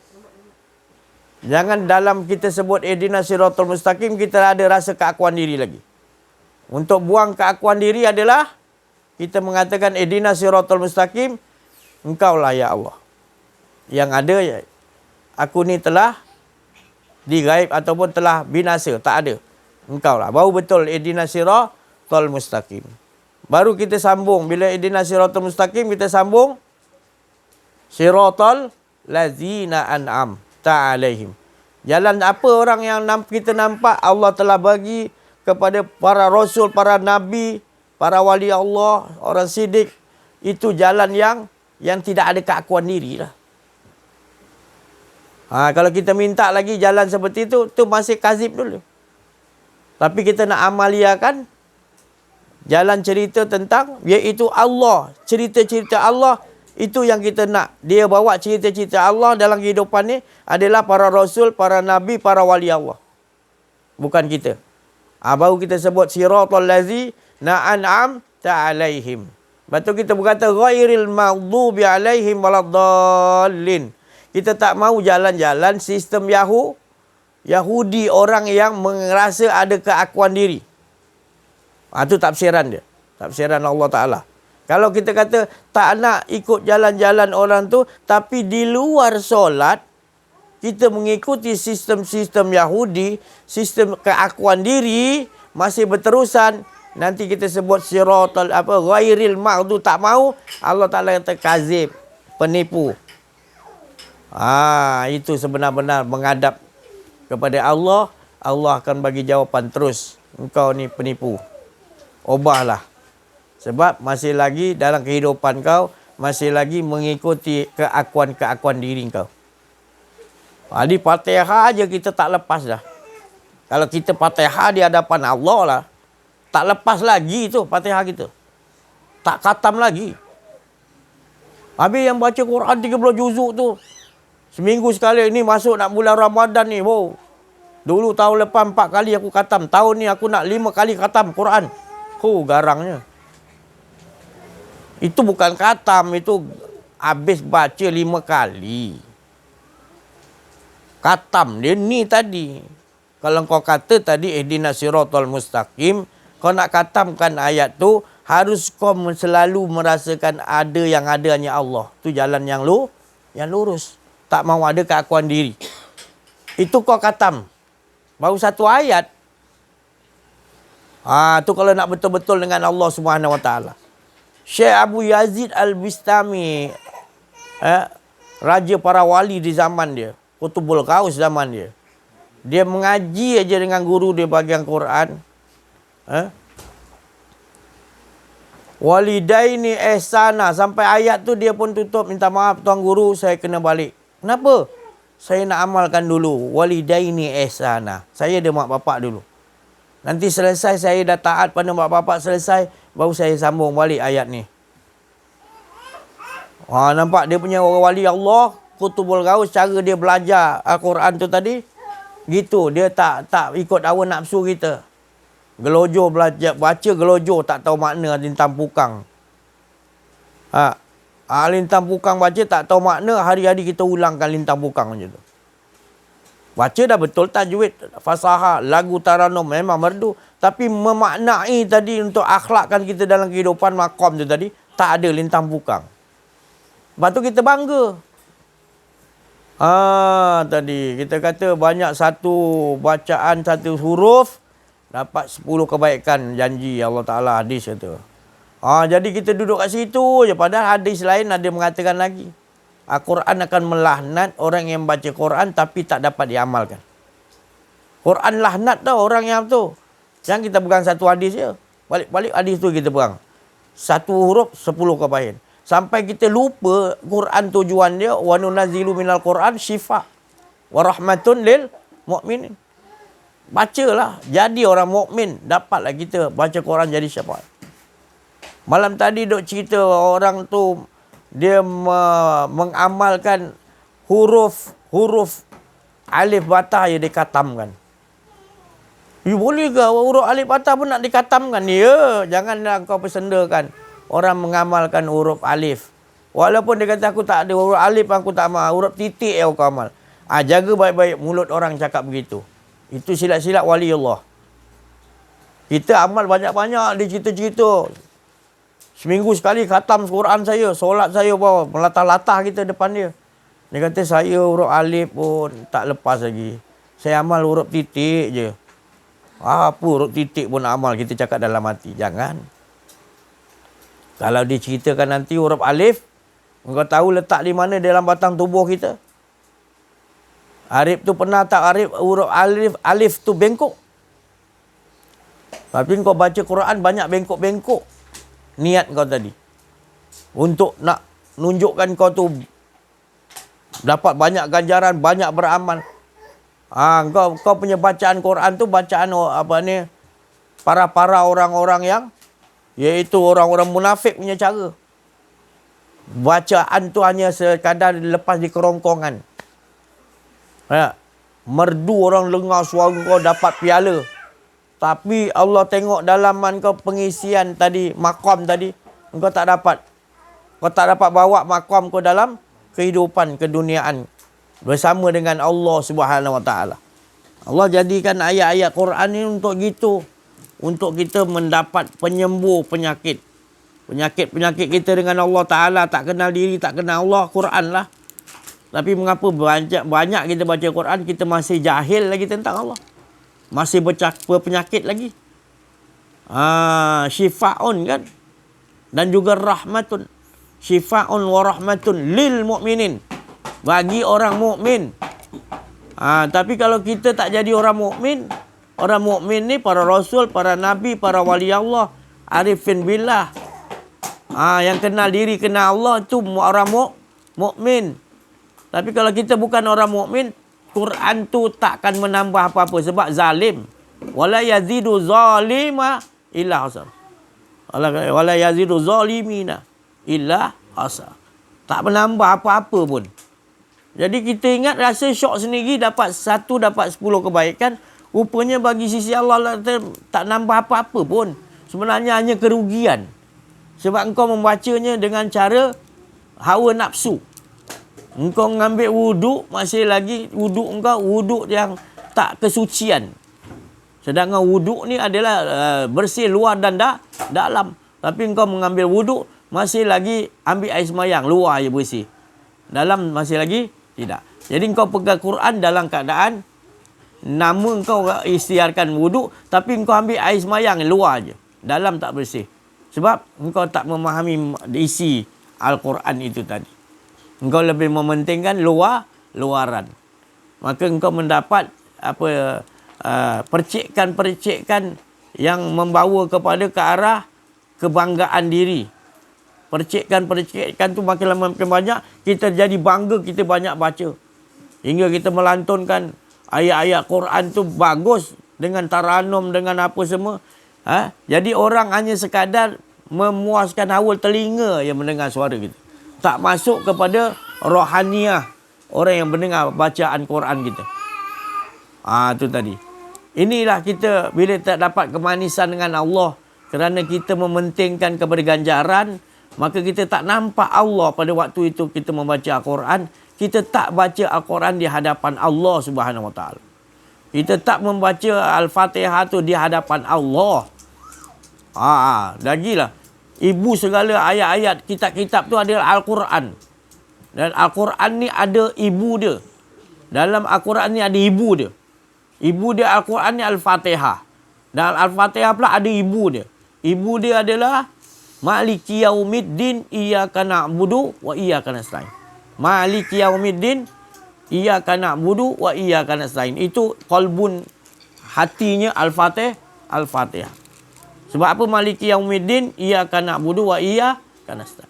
Jangan dalam kita sebut ihdinas siratal mustaqim, kita ada rasa keakuan diri lagi. Untuk buang keakuan diri adalah kita mengatakan ihdinas siratal mustaqim, engkaulah ya Allah. Yang ada, aku ni telah digaib ataupun telah binasa. Tak ada. Engkaulah. Baru betul ihdinas siratal mustaqim. Baru kita sambung. Bila ihdinas siratal mustaqim, kita sambung siratal lazina an'am ta'alaihim. Jalan apa orang yang kita nampak Allah telah bagi kepada para rasul, para nabi, para wali Allah, orang siddiq, itu jalan yang tidak ada keakuan diri lah. Kalau kita minta lagi jalan seperti itu masih kazib dulu. Tapi kita nak amaliakan jalan cerita tentang, iaitu Allah. Cerita-cerita Allah, itu yang kita nak. Dia bawa cerita-cerita Allah dalam kehidupan ni adalah para rasul, para nabi, para wali Allah. Bukan kita. Baru kita sebut siratal lazi na'an'amta alaihim. Lepas tu kita berkata ghairil maghdubi alaihim waladdallin. Kita tak mahu jalan-jalan sistem Yahudi, orang yang merasa ada keakuan diri. Itu tafsiran dia. Tafsiran Allah Ta'ala. Kalau kita kata tak nak ikut jalan-jalan orang tu, tapi di luar solat, kita mengikuti sistem-sistem Yahudi, sistem keakuan diri, masih berterusan. Nanti kita sebut siratal ghairil maghdu, tak mau. Allah Ta'ala kata kazib, penipu. Itu sebenar-benar menghadap kepada Allah. Allah akan bagi jawapan terus. Engkau ni penipu. Ubahlah. Sebab masih lagi dalam kehidupan kau, masih lagi mengikuti keakuan-keakuan diri kau. Di Fatihah aja kita tak lepas dah. Kalau kita Fatihah di hadapan Allah lah, tak lepas lagi tu Fatihah kita. Tak khatam lagi. Habis yang baca Quran 30 juzuk tu, seminggu sekali. Ni masuk nak bulan Ramadan ni. Wow. Dulu tahun lepas 4 kali aku khatam. Tahun ni aku nak 5 kali khatam Quran. Garangnya. Itu bukan khatam. Itu habis baca 5 kali. Khatam dia ni tadi. Kalau kau kata tadi ihdinas siratal mustaqim, kau nak khatamkan ayat tu, harus kau selalu merasakan ada yang ada hanya Allah. Tu jalan yang lurus. Tak mahu ada keakuan diri. Itu kau khatam. Baru 1 ayat. Tu kalau nak betul-betul dengan Allah Subhanahu Wa Taala. Syekh Abu Yazid Al-Bistami, raja para wali di zaman dia, Qutbul Ghaus zaman dia. Dia mengaji aja dengan guru dia bagian Quran. Walidaini ihsana, sampai ayat tu dia pun tutup, minta maaf tuan guru, saya kena balik. Kenapa? Saya nak amalkan dulu. Walidaini ihsana. Saya ada mak bapak dulu. Nanti selesai saya dah taat pada mak bapak selesai, baru saya sambung balik ayat ni. Nampak dia punya orang wali Allah, Qutbul Ghaus, cara dia belajar Al-Quran tu tadi, gitu. Dia tak ikut hawa nafsu kita. Gelojo belajar, baca gelojo, tak tahu makna lintang pukang. Lintang pukang baca tak tahu makna, hari-hari kita ulangkan lintang pukang macam tu. Baca dah betul tajwid, fasahah, lagu taranum memang merdu, tapi memaknai tadi untuk akhlakkan kita dalam kehidupan maqam tu tadi, tak ada lintang pukang. Lepas tu kita bangga. Tadi kita kata banyak satu bacaan, satu huruf dapat 10 kebaikan, janji Allah Ta'ala, hadis kata. Jadi kita duduk kat situ je. Padahal hadis lain ada mengatakan lagi. Al-Quran akan melaknat orang yang baca Quran tapi tak dapat diamalkan. Quran laknat tau orang yang tu. Jangan kita pegang satu hadis je. Balik-balik hadis tu kita pegang. Satu huruf 10 kebaikan. Sampai kita lupa Quran tujuan dia. Wa nunazzilu minal Quran syifa wa rahmatun lil mu'minin. Bacalah. Jadi orang mukmin. Dapatlah kita baca Quran jadi syafaat. Malam tadi duk cerita orang tu dia mengamalkan huruf alif batah yang dikatamkan. Boleh ke huruf alif batah pun nak dikatamkan? Ya, janganlah kau persendakan orang mengamalkan huruf alif. Walaupun dia kata aku tak ada huruf alif, aku tak amal, huruf titik yang aku amal. Jaga baik-baik mulut orang cakap begitu. Itu silat-silat wali Allah. Kita amal banyak-banyak, dia cerita-cerita. Seminggu sekali khatam Quran saya, solat saya bawa, melatah-latah kita depan dia. Dia kata saya huruf alif pun tak lepas lagi. Saya amal huruf titik je. Apa huruf titik pun amal, kita cakap dalam hati. Jangan. Kalau dia ceritakan nanti huruf alif, engkau tahu letak di mana dalam batang tubuh kita? Arif tu pernah tak huruf alif tu bengkok? Tapi kau baca Quran banyak bengkok-bengkok niat kau tadi. Untuk nak nunjukkan kau tu dapat banyak ganjaran, banyak beramal. Kau punya bacaan Quran tu bacaan para orang-orang yang iaitu orang-orang munafik punya cara. Bacaan tu hanya sekadar lepas di kerongkongan. Merdu orang dengar suara kau dapat piala. Tapi Allah tengok dalaman kau pengisian tadi, maqam tadi, kau tak dapat. Kau tak dapat bawa maqam kau dalam kehidupan keduniaan bersama dengan Allah Subhanahu Wa Taala. Allah jadikan ayat-ayat Quran ini untuk gitu. Untuk kita mendapat penyembuh penyakit. Penyakit-penyakit kita dengan Allah Ta'ala tak kenal diri, tak kenal Allah, Quran lah. Tapi mengapa banyak kita baca Quran, kita masih jahil lagi tentang Allah. Masih berpenyakit lagi. Syifa'un kan. Dan juga rahmatun. Syifa'un wa rahmatun lil mu'minin. Bagi orang mukmin. Tapi kalau kita tak jadi orang mukmin ni para rasul, para nabi, para wali Allah, arifin billah. Yang kenal diri, kenal Allah tu orang mukmin. Tapi kalau kita bukan orang mukmin, Quran tu takkan menambah apa-apa sebab zalim. Wala yazidu zalima illa hasar. Wala yazidu zalimina illa hasar. Tak menambah apa-apa pun. Jadi kita ingat rasa syok sendiri dapat 10 kebaikan. Rupanya bagi sisi Allah tak nambah apa-apa pun. Sebenarnya hanya kerugian. Sebab engkau membacanya dengan cara hawa nafsu. Engkau mengambil wuduk, masih lagi wuduk engkau wuduk yang tak kesucian. Sedangkan wuduk ni adalah bersih luar dan dalam. Tapi engkau mengambil wuduk, masih lagi ambil air semayang, luar je bersih. Dalam masih lagi tidak. Jadi engkau pegang Quran dalam keadaan nama engkau istiarkan wuduk, tapi engkau ambil air semayang luar je. Dalam tak bersih. Sebab engkau tak memahami isi Al-Quran itu tadi. Engkau lebih mementingkan luaran. Maka engkau mendapat percikan-percikan yang membawa kepada ke arah kebanggaan diri. Percikan-percikan tu makin lama makin banyak, kita jadi bangga, kita banyak baca. Hingga kita melantunkan ayat-ayat Quran tu bagus dengan taranum, dengan apa semua. Jadi orang hanya sekadar memuaskan hawa telinga yang mendengar suara kita. Tak masuk kepada rohaniah orang yang mendengar bacaan Quran kita. Tu tadi. Inilah kita bila tak dapat kemanisan dengan Allah kerana kita mementingkan kepada ganjaran, maka kita tak nampak Allah pada waktu itu kita membaca Al-Quran. Kita tak baca Al-Quran di hadapan Allah Subhanahu Wa Taala. Kita tak membaca Al-Fatihah tu di hadapan Allah. Lagilah. Ibu segala ayat-ayat kitab-kitab tu adalah Al-Quran. Dan Al-Quran ni ada ibu dia. Dalam Al-Quran ni ada ibu dia. Ibu dia Al-Quran ni Al-Fatihah. Dan Al-Fatihah pula ada ibu dia. Ibu dia adalah Maliki Yaumiddin iyyaka na'budu wa iyyaka nasta'in. Maliki Yaumiddin iyyaka na'budu wa iyyaka nasta'in. Itu qalbun, hatinya Al-Fatihah. Sebab apa Maliki Yaumiddin iyyaka na'budu wa iyyaka nasta'in.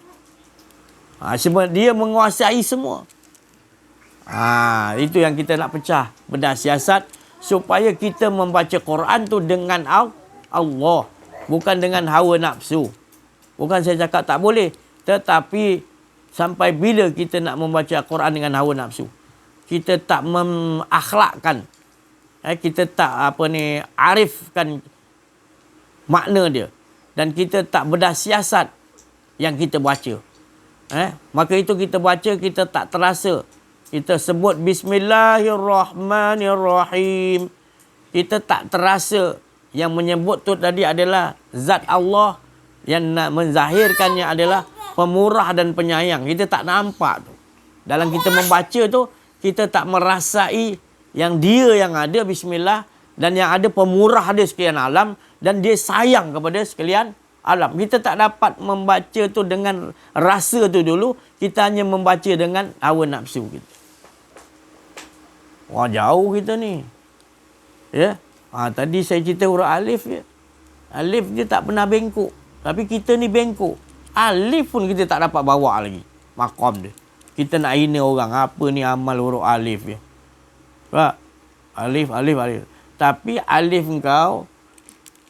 Sebab dia menguasai semua. Itu yang kita nak pecah bedah siasat supaya kita membaca Quran tu dengan Allah, bukan dengan hawa nafsu. Bukan saya cakap tak boleh, tetapi sampai bila kita nak membaca Quran dengan hawa nafsu? Kita tak menakhlakkan, kita tak arifkan makna dia, dan kita tak bedah siasat yang kita baca. Maka itu kita baca, kita tak terasa. Kita sebut Bismillahirrahmanirrahim, kita tak terasa yang menyebut tu tadi adalah zat Allah, yang nak menzahirkannya adalah pemurah dan penyayang. Kita tak nampak tu. Dalam kita membaca tu, kita tak merasai yang dia yang ada Bismillah, dan yang ada pemurah dia sekalian alam, dan dia sayang kepada sekalian alam. Kita tak dapat membaca tu dengan rasa tu dulu. Kita hanya membaca dengan hawa nafsu kita. Wah, jauh kita ni. Ya. Tadi saya cerita huruf alif je. Alif dia tak pernah bengkok. Tapi kita ni bengkok. Alif pun kita tak dapat bawa lagi. Maqam dia. Kita nak hina orang. Apa ni amal huruf alif dia. Tak? Alif. Tapi alif engkau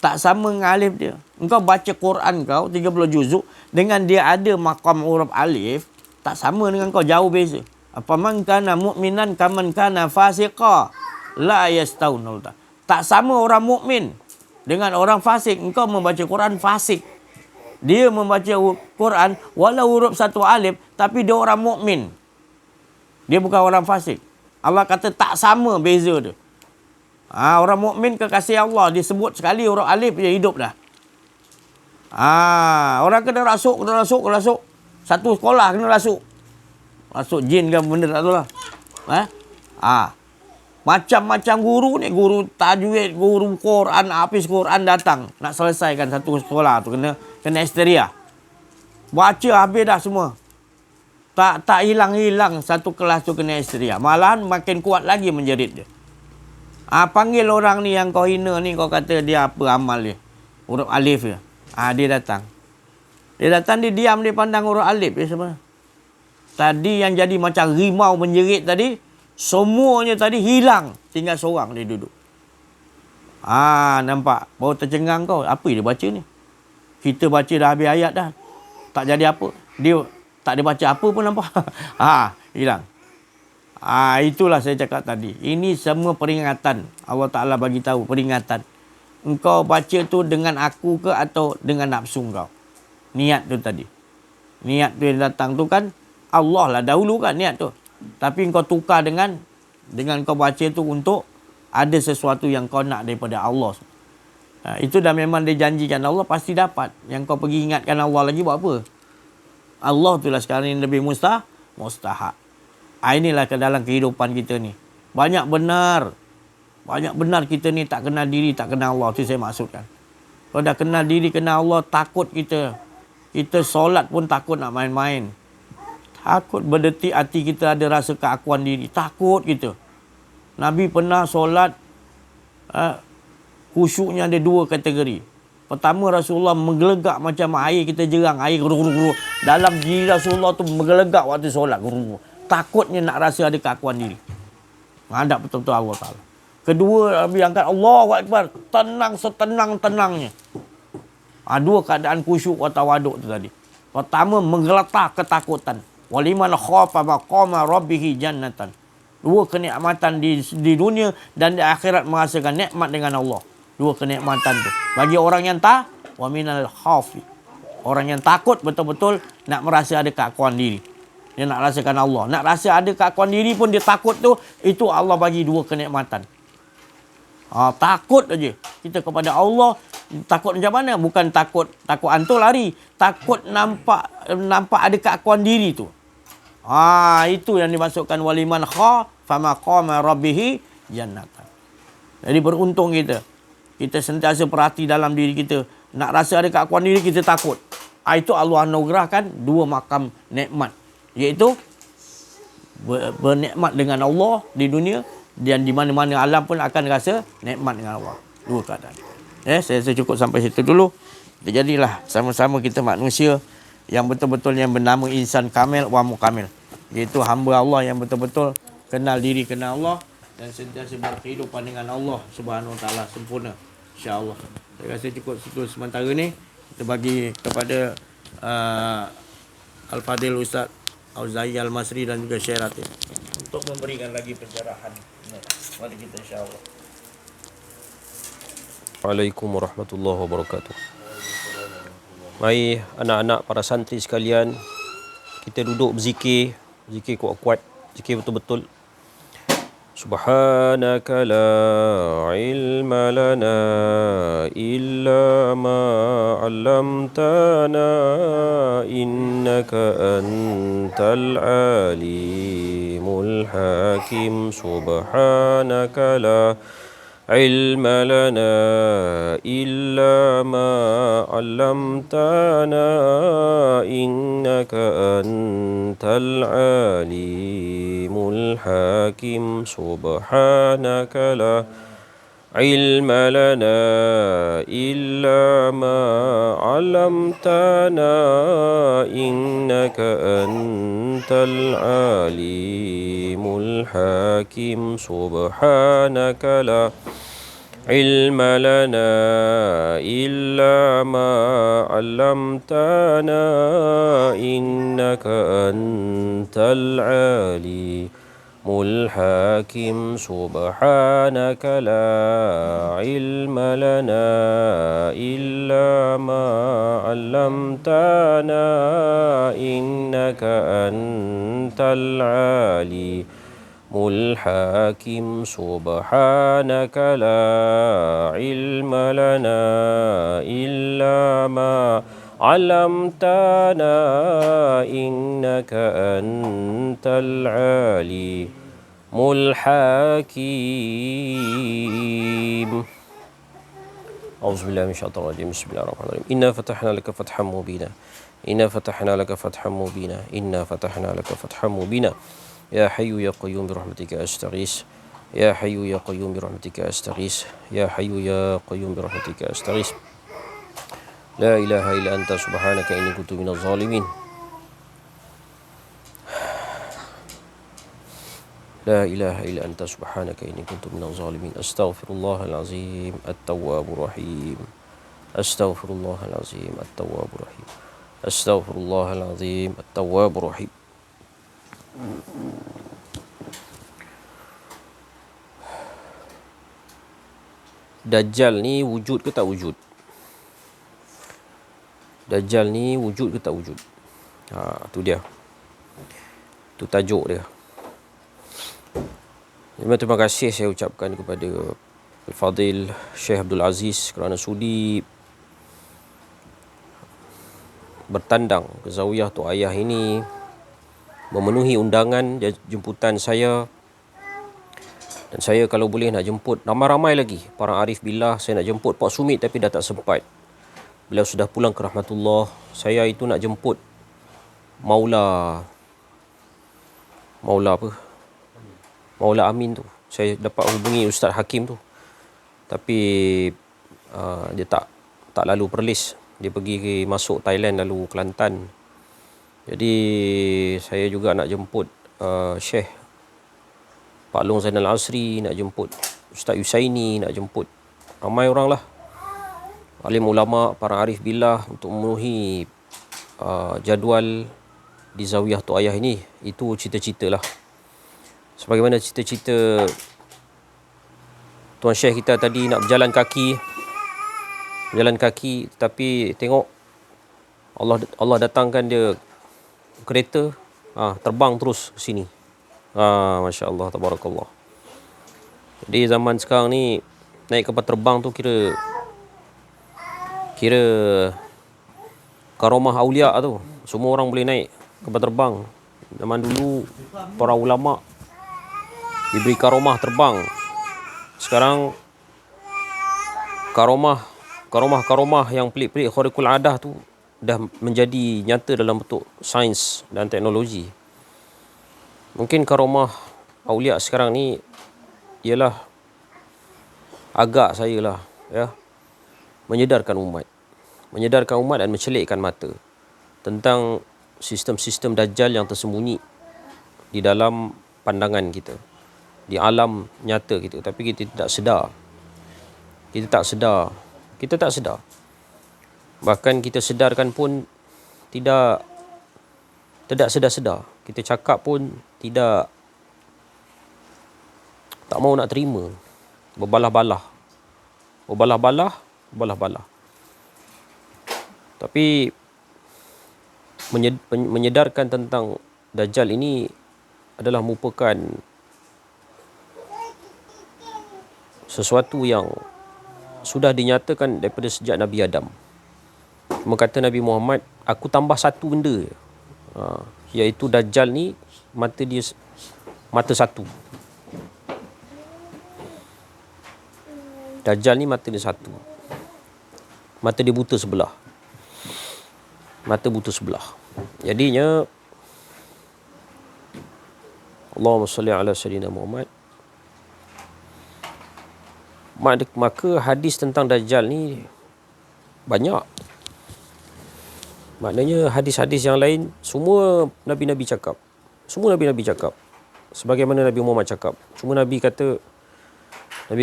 tak sama dengan alif dia. Engkau baca Quran kau 30 juzuk. Dengan dia ada maqam huruf alif. Tak sama dengan kau. Jauh beza. Apaman kana mu'minan kaman kana fasiqa. La yastaun. Tak sama orang mukmin dengan orang fasik. Engkau membaca Quran fasik. Dia membaca Quran walau huruf satu alif tapi dia orang mukmin. Dia bukan orang fasik. Allah kata tak sama beza dia. Orang mukmin kekasih Allah disebut sekali huruf alif dia hidup dah. Orang kena rasuk. Satu sekolah kena rasuk. Rasuk jin kan benda tak tahu lah. Macam-macam guru ni, guru tajwid, guru Quran, hafiz Quran datang nak selesaikan satu sekolah tu kena histeria. Baca habis dah semua. Tak hilang-hilang satu kelas tu kena histeria. Malahan makin kuat lagi menjerit dia. Panggil orang ni yang kau hina ni, kau kata dia apa amal dia. Huruf alif dia. Dia datang. Dia diam, dia pandang huruf alif dia sebenarnya. Tadi yang jadi macam rimau menjerit tadi, semuanya tadi hilang. Tinggal seorang dia duduk. Nampak? Baru tercengang kau. Apa dia baca ni? Kita baca dah habis ayat dah. Tak jadi apa. Dia tak ada baca apa pun nampak. Hilang. Itulah saya cakap tadi. Ini semua peringatan. Allah Ta'ala bagi tahu peringatan. Engkau baca tu dengan aku ke atau dengan nafsu kau? Niat tu tadi. Niat tu yang datang tu kan Allah lah dahulu kan niat tu. Tapi kau tukar dengan kau baca tu untuk ada sesuatu yang kau nak daripada Allah. Itu dah memang dijanjikan Allah pasti dapat. Yang kau pergi ingatkan Allah lagi buat apa? Allah tu lah sekarang ni lebih mustahak. Inilah ke dalam kehidupan kita ni. Banyak benar kita ni tak kenal diri, tak kenal Allah. Itu saya maksudkan. Kalau dah kenal diri, kenal Allah, takut kita. Kita solat pun takut nak main-main. Takut berdetik hati kita ada rasa keakuan diri. Takut kita. Nabi pernah solat, khusyuknya ada dua kategori. Pertama, Rasulullah menggelegak macam air kita jerang. Air guru-guru. Dalam diri Rasulullah tu menggelegak waktu solat. Guru. Takutnya nak rasa ada keakuan diri. Menghadap betul-betul Allah Ta'ala. Kedua, Nabi angkat Allahu Akbar. Tenang setenang-tenangnya. Dua keadaan khusyuk atau waduk tu tadi. Pertama, menggeletar ketakutan. Waliman khafa maqama rabbih jannatan. Dua kenikmatan di dunia dan di akhirat merasakan nikmat dengan Allah. Dua kenikmatan tu. Bagi orang yang tak, wa minal khafi. Orang yang takut betul-betul nak merasa ada keakuan diri. Dia nak rasakan Allah. Nak rasa ada keakuan diri pun dia takut tu. Itu Allah bagi dua kenikmatan. Takut aja kita kepada Allah. Takut macam mana? Bukan takut hantu lari. Takut nampak ada keakuan diri tu. Itu yang dimasukkan waliman khafa maqama rabbih jannatan. Jadi beruntung kita. Kita sentiasa perhati dalam diri kita. Nak rasa ada keakuan diri, kita takut. Itu Allah anugerahkan dua makam nikmat. Iaitu bernikmat dengan Allah di dunia. Dan di mana-mana alam pun akan rasa nikmat dengan Allah. Dua keadaan. Saya cukup sampai situ dulu. Jadilah sama-sama kita manusia yang betul-betul yang bernama insan kamil wa mukamil. Iaitu hamba Allah yang betul-betul kenal diri, kenal Allah dan sentiasa berkehidupan dengan Allah Subhanahu Wa Taala sempurna. InsyaAllah. Saya rasa cukup situ sementara ni. Kita bagi kepada Al-Fadil Ustaz Auza'i Al-Masri dan juga Syekh Ratib untuk memberikan lagi pencerahan kepada kita insyaAllah. Waalaikumsalam warahmatullahi wabarakatuh. Mari anak-anak para santri sekalian, kita duduk berzikir, zikir kuat-kuat, zikir betul-betul. Subhanaka la ilma lana illa ma 'allamtana innaka antal alimul hakim. Subhanaka la علم لنا إلا ما علمتنا إنك أنت العليم الحكيم سبحانك لا علم لنا إلا ما علمتنا إنك أنت العليم الحكيم سبحانك لا علم لنا إلا ما علمتنا إنك أنت العليم الحكيم سبحانك لا علم لنا إلا ما علمتنا إنك أنت العليم الحكيم سبحانك لا علم لنا إلا ما علمتنا إنك أنت العليم الحكيم. أعوذ بالله من الشيطان الرجيم. بسم الله الرحمن الرحيم. إنا فتحنا لك فتحا مبينا إنا فتحنا لك فتحا مبينا إنا فتحنا لك فتحا مبينا يا حي يا قيوم برحمتك أستغيث يا حي يا قيوم برحمتك أستغيث يا حي يا قيوم برحمتك أستغيث لا إله إلا أنت سبحانك إني كنت من الظالمين لا إله إلا أنت سبحانك إني كنت من الظالمين أستغفر الله العظيم التواب الرحيم أستغفر الله العظيم التواب الرحيم أستغفر الله العظيم التواب الرحيم. Dajjal ni wujud ke tak wujud? Dajjal ni wujud ke tak wujud? Tu dia. Tu tajuk dia. Terima kasih saya ucapkan kepada Al-Fadil Syekh Abdul Aziz kerana sudi bertandang ke Zawiyah Tok Ayah ini, memenuhi undangan jemputan saya. Dan saya kalau boleh nak jemput ramai-ramai lagi para arif billah. Saya nak jemput Pak Sumit tapi dah tak sempat. Beliau sudah pulang ke rahmatullah. Saya itu nak jemput Maula apa? Maula Amin tu. Saya dapat hubungi Ustaz Hakim tu. Tapi dia tak lalu Perlis. Dia pergi masuk Thailand lalu Kelantan. Jadi saya juga nak jemput Syekh Pak Long Zainal Asri, nak jemput Ustaz Yusaini, nak jemput ramai orang lah, alim ulama, para arif billah untuk memenuhi jadual di Zawiyah Tok Ayah ini. Itu cita-cita lah. Sebagaimana cita-cita Tuan Syekh kita tadi nak berjalan kaki, tapi tengok Allah datangkan dia kereta, terbang terus ke sini. Masya Allah, tabarakallah. Jadi zaman sekarang ni naik kapal terbang tu kira karomah aulia tu. Semua orang boleh naik kapal terbang. Zaman dulu para ulama diberi karomah terbang. Sekarang karomah yang pelik-pelik khariqul adah tu dah menjadi nyata dalam bentuk sains dan teknologi. Mungkin karomah aulia sekarang ni ialah agak saya lah menyedarkan umat dan mencelikkan mata tentang sistem-sistem Dajjal yang tersembunyi di dalam pandangan kita, di alam nyata kita, tapi kita tak sedar. Kita tak sedar. Bahkan kita sedarkan pun tidak sedar-sedar. Kita cakap pun tak mau nak terima. Berbalah-balah. Tapi menyedarkan tentang Dajjal ini adalah merupakan sesuatu yang sudah dinyatakan daripada sejak Nabi Adam. Kata Nabi Muhammad, aku tambah satu benda, iaitu Dajjal ni mata satu. Dajjal ni mata dia satu. Mata dia buta sebelah. Jadinya Allahumma salli ala sayyidina Muhammad. Maka hadis tentang Dajjal ni banyak. Maknanya hadis-hadis yang lain semua Nabi-Nabi cakap. Semua Nabi-Nabi cakap. Sebagaimana Nabi Muhammad cakap. Cuma Nabi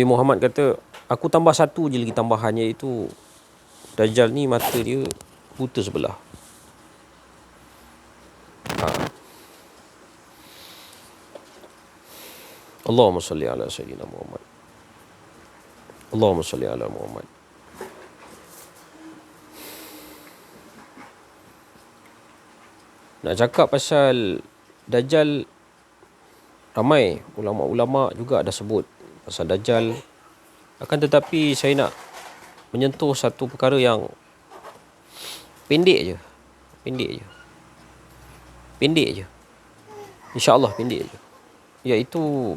Muhammad kata, aku tambah satu je lagi tambahannya, iaitu Dajjal ni mata dia buta sebelah. Allahumma salli ala Sayyidina Muhammad. Allahumma salli ala Muhammad. Nak cakap pasal Dajjal, ramai ulama-ulama juga dah sebut pasal Dajjal. Akan tetapi saya nak menyentuh satu perkara yang pendek je. InsyaAllah pendek je. Iaitu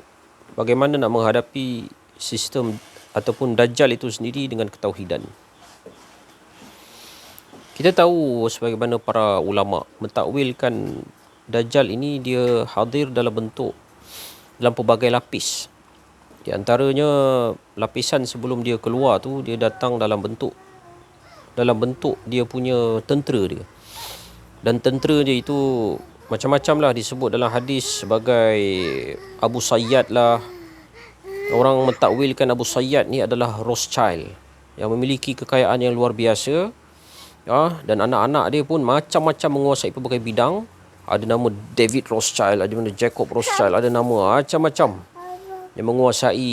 bagaimana nak menghadapi sistem ataupun Dajjal itu sendiri dengan ketauhidan. Kita tahu sebagaimana para ulama mentakwilkan Dajjal ini dia hadir dalam pelbagai lapis. Di antaranya lapisan sebelum dia keluar tu, dia datang dalam bentuk dia punya tentera dia. Dan tentera dia itu macam-macam lah disebut dalam hadis sebagai Abu Sayyad lah. Orang mentakwilkan Abu Sayyad ni adalah Rothschild yang memiliki kekayaan yang luar biasa. Dan anak-anak dia pun macam-macam menguasai pelbagai bidang. Ada nama David Rothschild, ada nama Jacob Rothschild, ada nama macam-macam yang menguasai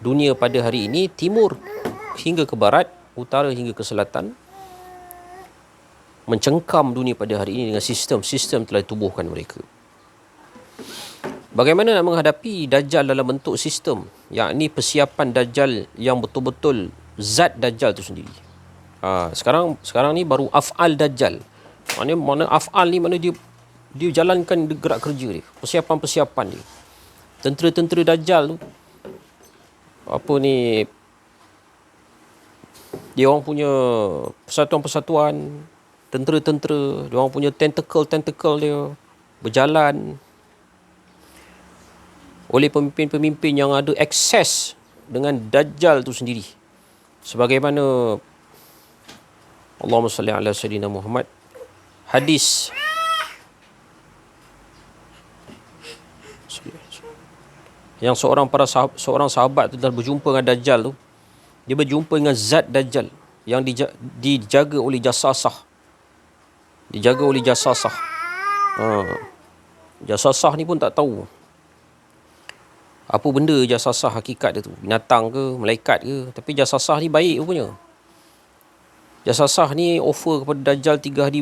dunia pada hari ini, timur hingga ke barat, utara hingga ke selatan, mencengkam dunia pada hari ini dengan sistem telah ditubuhkan mereka. Bagaimana nak menghadapi Dajjal dalam bentuk sistem, yakni persiapan Dajjal yang betul-betul zat Dajjal itu sendiri. Sekarang ni baru af'al Dajjal. Mana af'al ni, mana dia jalankan gerak kerja dia, persiapan dia. Tentera-tentera Dajjal tu, dia orang punya persatuan-persatuan, tentera-tentera, dia orang punya tentacle dia berjalan oleh pemimpin-pemimpin yang ada akses dengan Dajjal tu sendiri. Sebagaimana Allahumma salli ala Sayyidina Muhammad, hadis yang seorang sahabat tu dah berjumpa dengan Dajjal tu. Dia berjumpa dengan zat Dajjal yang dijaga oleh jasasah. Jasasah ni pun tak tahu apa benda jasasah hakikat dia tu, binatang ke, malaikat ke. Tapi jasasah ni baik rupanya. Jasasah ni offer kepada Dajjal 3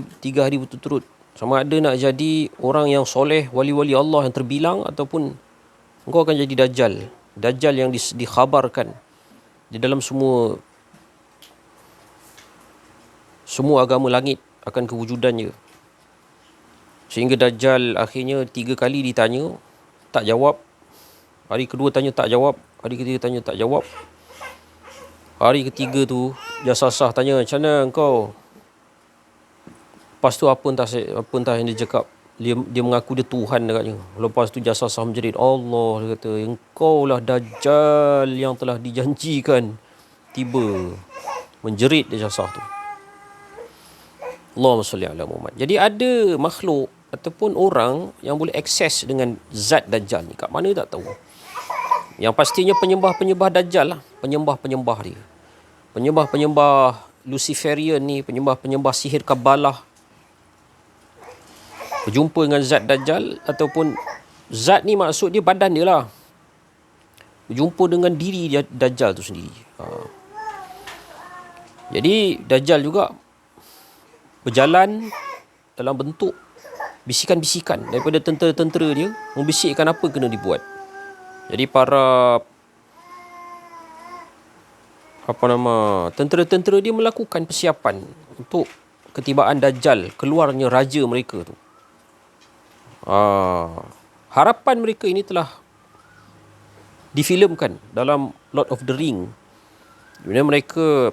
hari berturut-turut. Sama ada nak jadi orang yang soleh, wali-wali Allah yang terbilang, ataupun engkau akan jadi Dajjal. Dajjal yang dikhabarkan di dalam semua agama langit akan kewujudannya. Sehingga Dajjal akhirnya 3 kali ditanya, tak jawab. Hari kedua tanya tak jawab. Hari ketiga tanya tak jawab. Hari ketiga tu jasasah tanya, macam mana engkau? Lepas tu apa entah yang dia cakap. Dia mengaku dia Tuhan dekatnya. Lepas tu jasasah menjerit, Allah, dia kata, engkau lah Dajjal yang telah dijanjikan tiba. Menjerit dia jasasah tu. Allahumma salli ala Muhammad. Jadi ada makhluk ataupun orang yang boleh akses dengan zat Dajjal ni. Kat mana tak tahu. Yang pastinya penyembah-penyembah Dajjal lah. Penyembah-penyembah dia. Penyembah-penyembah Luciferian ni, penyembah-penyembah sihir Kabalah, berjumpa dengan zat Dajjal, ataupun zat ni maksud dia badan dia lah. Berjumpa dengan diri dia, Dajjal tu sendiri. Jadi Dajjal juga berjalan dalam bentuk bisikan-bisikan daripada tentera-tentera dia, membisikkan apa kena dibuat. Jadi para tentera-tentera dia melakukan persiapan untuk ketibaan Dajjal, keluarnya raja mereka tu. Harapan mereka ini telah difilmkan dalam Lord of the Ring. Di mana mereka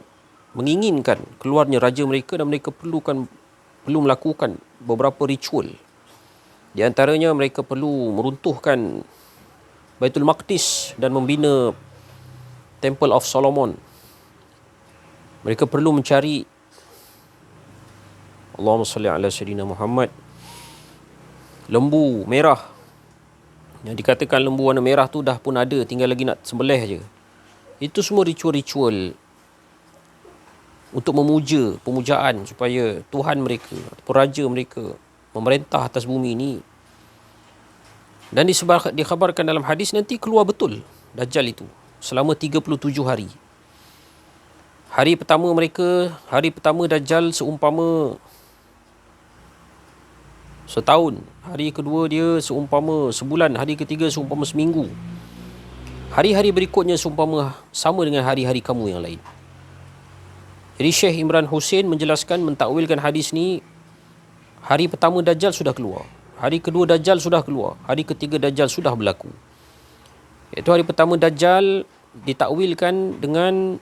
menginginkan keluarnya raja mereka, dan mereka perlu melakukan beberapa ritual. Di antaranya mereka perlu meruntuhkan Baitul Maqdis dan membina Temple of Solomon. Mereka perlu mencari, Allahumma salli ala sayyidina Muhammad, lembu merah. Yang dikatakan lembu warna merah tu dah pun ada, tinggal lagi nak sembelih je. Itu semua ritual-ritual untuk memuja, pemujaan supaya Tuhan mereka ataupun raja mereka memerintah atas bumi ini. Dan dikhabarkan dalam hadis nanti keluar betul Dajjal itu selama 37 hari. Hari pertama Dajjal seumpama setahun. Hari kedua dia seumpama sebulan. Hari ketiga seumpama seminggu. Hari-hari berikutnya seumpama sama dengan hari-hari kamu yang lain. Jadi Syekh Imran Hussein menjelaskan, mentakwilkan hadis ni, hari pertama Dajjal sudah keluar. Hari kedua Dajjal sudah keluar. Hari ketiga Dajjal sudah berlaku. Iaitu hari pertama Dajjal ditakwilkan dengan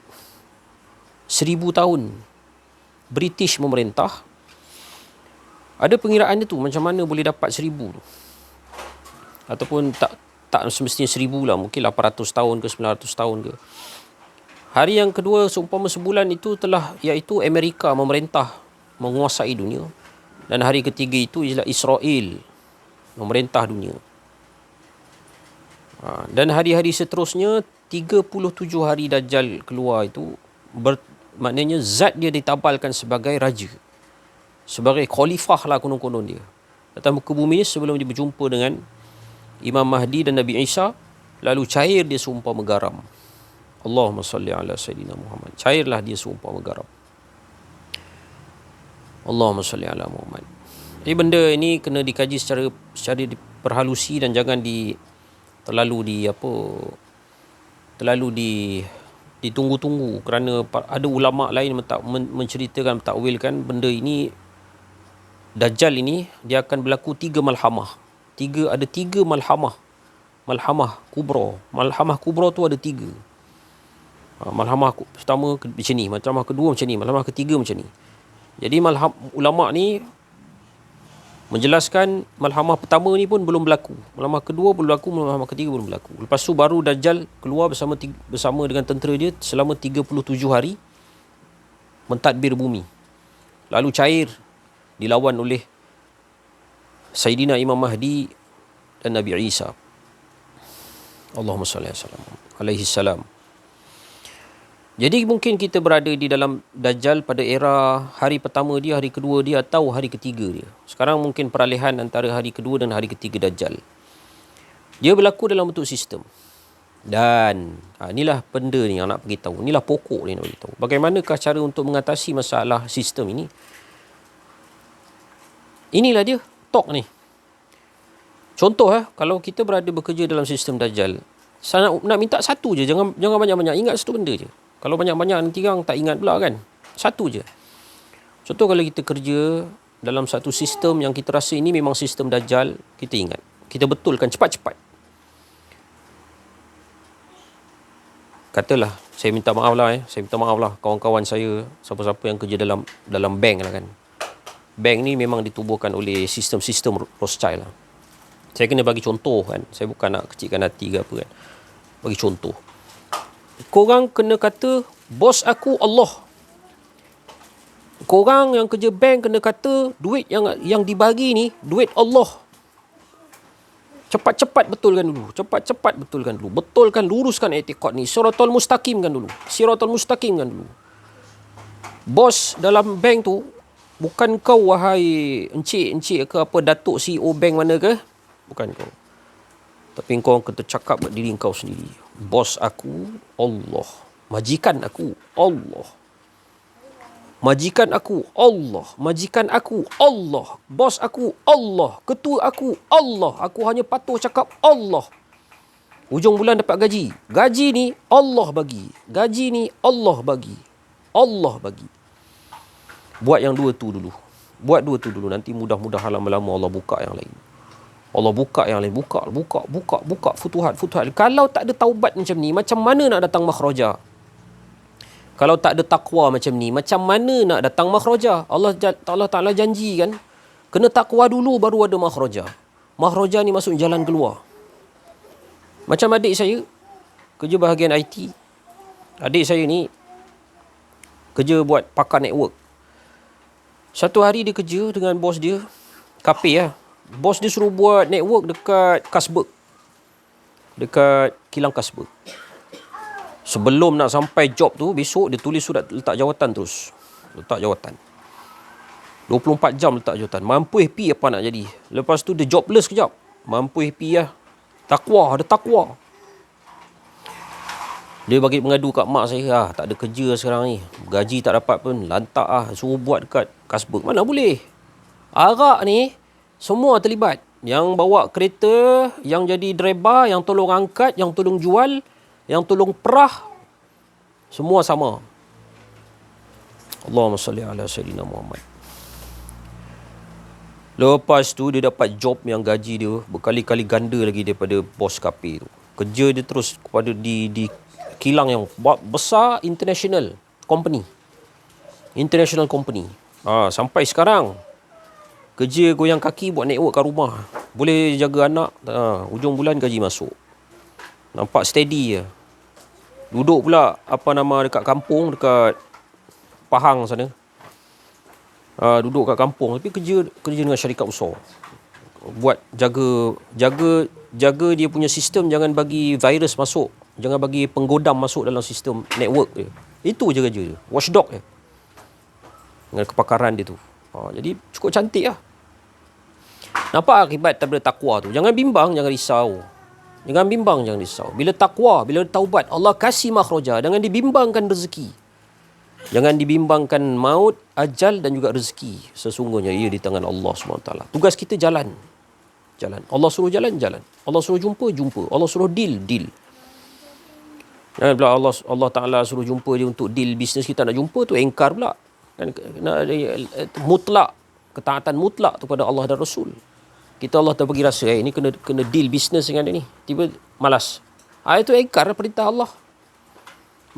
1000 tahun British memerintah. Ada pengiraan tu macam mana boleh dapat 1000 tu. Ataupun tak semestinya 1000 lah, mungkin 800 tahun ke 900 tahun ke. Hari yang kedua seumpama sebulan itu iaitu Amerika memerintah, menguasai dunia. Dan hari ketiga itu ialah Israel memerintah dunia. Dan hari-hari seterusnya 37 hari Dajjal keluar itu maknanya zat dia ditabalkan sebagai raja, sebagai khalifah lah konon-konon dia atas muka bumi ni sebelum dia berjumpa dengan Imam Mahdi dan Nabi Isa, lalu cair dia seumpama garam. Allahumma salli ala sayyidina Muhammad. Cairlah dia seumpama garam. Allahumma salli ala Muhammad. Jadi benda ini kena dikaji secara diperhalusi dan jangan terlalu ditunggu-tunggu, kerana ada ulama lain menceritakan, mentakwilkan benda ini. Dajjal ini dia akan berlaku 3 malhamah. Ada 3 malhamah. Malhamah kubra. Malhamah kubra tu ada 3. Malhamah pertama macam ni, malhamah kedua macam ni, malhamah ketiga macam ni. Jadi ulama ni menjelaskan malhamah pertama ni pun belum berlaku, malhamah kedua belum berlaku, malhamah ketiga belum berlaku. Lepas tu baru Dajjal keluar bersama dengan tentera dia selama 37 hari mentadbir bumi. Lalu cair, dilawan oleh Sayyidina Imam Mahdi dan Nabi Isa. Allahumma salli alaihi salam. Jadi mungkin kita berada di dalam Dajjal pada era hari pertama dia, hari kedua dia atau hari ketiga dia. Sekarang mungkin peralihan antara hari kedua dan hari ketiga Dajjal. Dia berlaku dalam bentuk sistem. Dan inilah benda ni yang nak beritahu. Inilah pokok ni nak beritahu. Bagaimanakah cara untuk mengatasi masalah sistem ini? Inilah dia talk ni. Contoh kalau kita berada bekerja dalam sistem Dajjal, saya nak minta satu je, jangan banyak-banyak, ingat satu benda je. Kalau banyak-banyak nanti orang tak ingat pula kan. Satu je. Contoh kalau kita kerja dalam satu sistem yang kita rasa ini memang sistem Dajjal, kita ingat. Kita betulkan cepat-cepat. Katalah, saya minta maaf lah kawan-kawan saya, siapa-siapa yang kerja dalam bank lah kan. Bank ni memang ditubuhkan oleh sistem-sistem Rothschild lah. Saya kena bagi contoh kan. Saya bukan nak kecilkan hati ke apa kan. Bagi contoh. Korang kena kata, bos aku Allah. Korang yang kerja bank kena kata, duit yang dibagi ni, duit Allah. Cepat-cepat betulkan dulu. Betulkan, luruskan etikad ni. Siratal mustaqim kan dulu. Bos dalam bank tu, bukan kau wahai encik ke apa, datuk CEO bank mana ke. Bukan kau. Tapi kau kena cakap kat diri kau sendiri. Bos aku Allah. Majikan aku Allah. Majikan aku Allah. Bos aku Allah. Ketua aku Allah. Aku hanya patuh cakap Allah. Hujung bulan dapat gaji. Gaji ni Allah bagi. Allah bagi. Buat yang dua tu dulu. Nanti mudah-mudahan lama-lama Allah buka yang lain. Buka futuhat. Kalau tak ada taubat macam ni, macam mana nak datang makhraja? Kalau tak ada takwa macam ni, macam mana nak datang makhraja? Allah Ta'ala janji kan, kena takwa dulu baru ada makhraja. Makhraja ni masuk jalan keluar. Macam adik saya kerja bahagian IT. Adik saya ni kerja buat pakar network. Satu hari dia kerja dengan bos dia, kafe lah. Bos dia suruh buat network dekat Kasberg. Dekat kilang Kasberg. Sebelum nak sampai job tu, besok dia tulis surat letak jawatan terus. Letak jawatan. 24 jam letak jawatan. Mampu happy apa nak jadi. Lepas tu dia jobless kejap. Mampu happy lah. Takwa, ada takwa. Dia bagi mengadu kat mak saya, tak ada kerja sekarang ni. Gaji tak dapat pun, lantak lah. Suruh buat dekat Kasberg. Mana boleh. Arak ni, semua terlibat. Yang bawa kereta, yang jadi driver, yang tolong angkat, yang tolong jual, yang tolong perah. Semua sama. Allahumma salli ala Sayyidina Muhammad. Lepas tu dia dapat job yang gaji dia berkali-kali ganda lagi daripada bos kafe tu. Kerja dia terus kepada di kilang yang besar, international company. International company. Sampai sekarang kerja goyang kaki buat network kat rumah. Boleh jaga anak, hujung bulan gaji masuk. Nampak steady je. Duduk pula dekat kampung, dekat Pahang sana. Duduk kat kampung tapi kerja dengan syarikat besar. Buat jaga dia punya sistem, jangan bagi virus masuk, jangan bagi penggodam masuk dalam sistem network dia. Itu je kerja dia. Watchdog dia. Dengan kepakaran dia tu. Jadi cukup cantik lah. Nampak akibat daripada takwa tu. Jangan bimbang, jangan risau. Jangan bimbang, jangan risau. Bila takwa, bila taubat, Allah kasih makhraja. Jangan dibimbangkan rezeki. Jangan dibimbangkan maut, ajal dan juga rezeki. Sesungguhnya ia di tangan Allah SWT. Tugas kita jalan. Allah suruh jalan. Allah suruh jumpa. Allah suruh deal. Jangan pula Allah Ta'ala suruh jumpa dia untuk deal bisnes kita nak jumpa tu, engkar pula. Mutlak. Ketaatan mutlak kepada Allah dan Rasul. Kita Allah tak bagi rasa, ini kena deal bisnes dengan dia ni. Tiba malas. Itu engkar perintah Allah.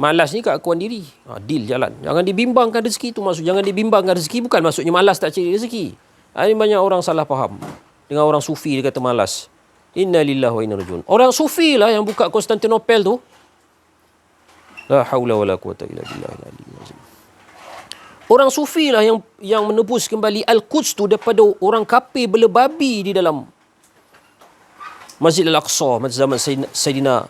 Malas ni keakuan diri. Deal jalan. Jangan dibimbangkan rezeki tu maksud. Jangan dibimbangkan rezeki bukan maksudnya malas tak cari rezeki. Ini banyak orang salah faham. Dengan orang sufi dia kata malas. Inna lillahi wa inna ilaihi raji'un. Orang sufi lah yang buka Konstantinopel tu. La haula wala quwata illa billah. Orang sufi lah yang menebus kembali Al-Quds tu daripada orang kafir bela babi di dalam Masjid Al-Aqsa zaman Sayyidina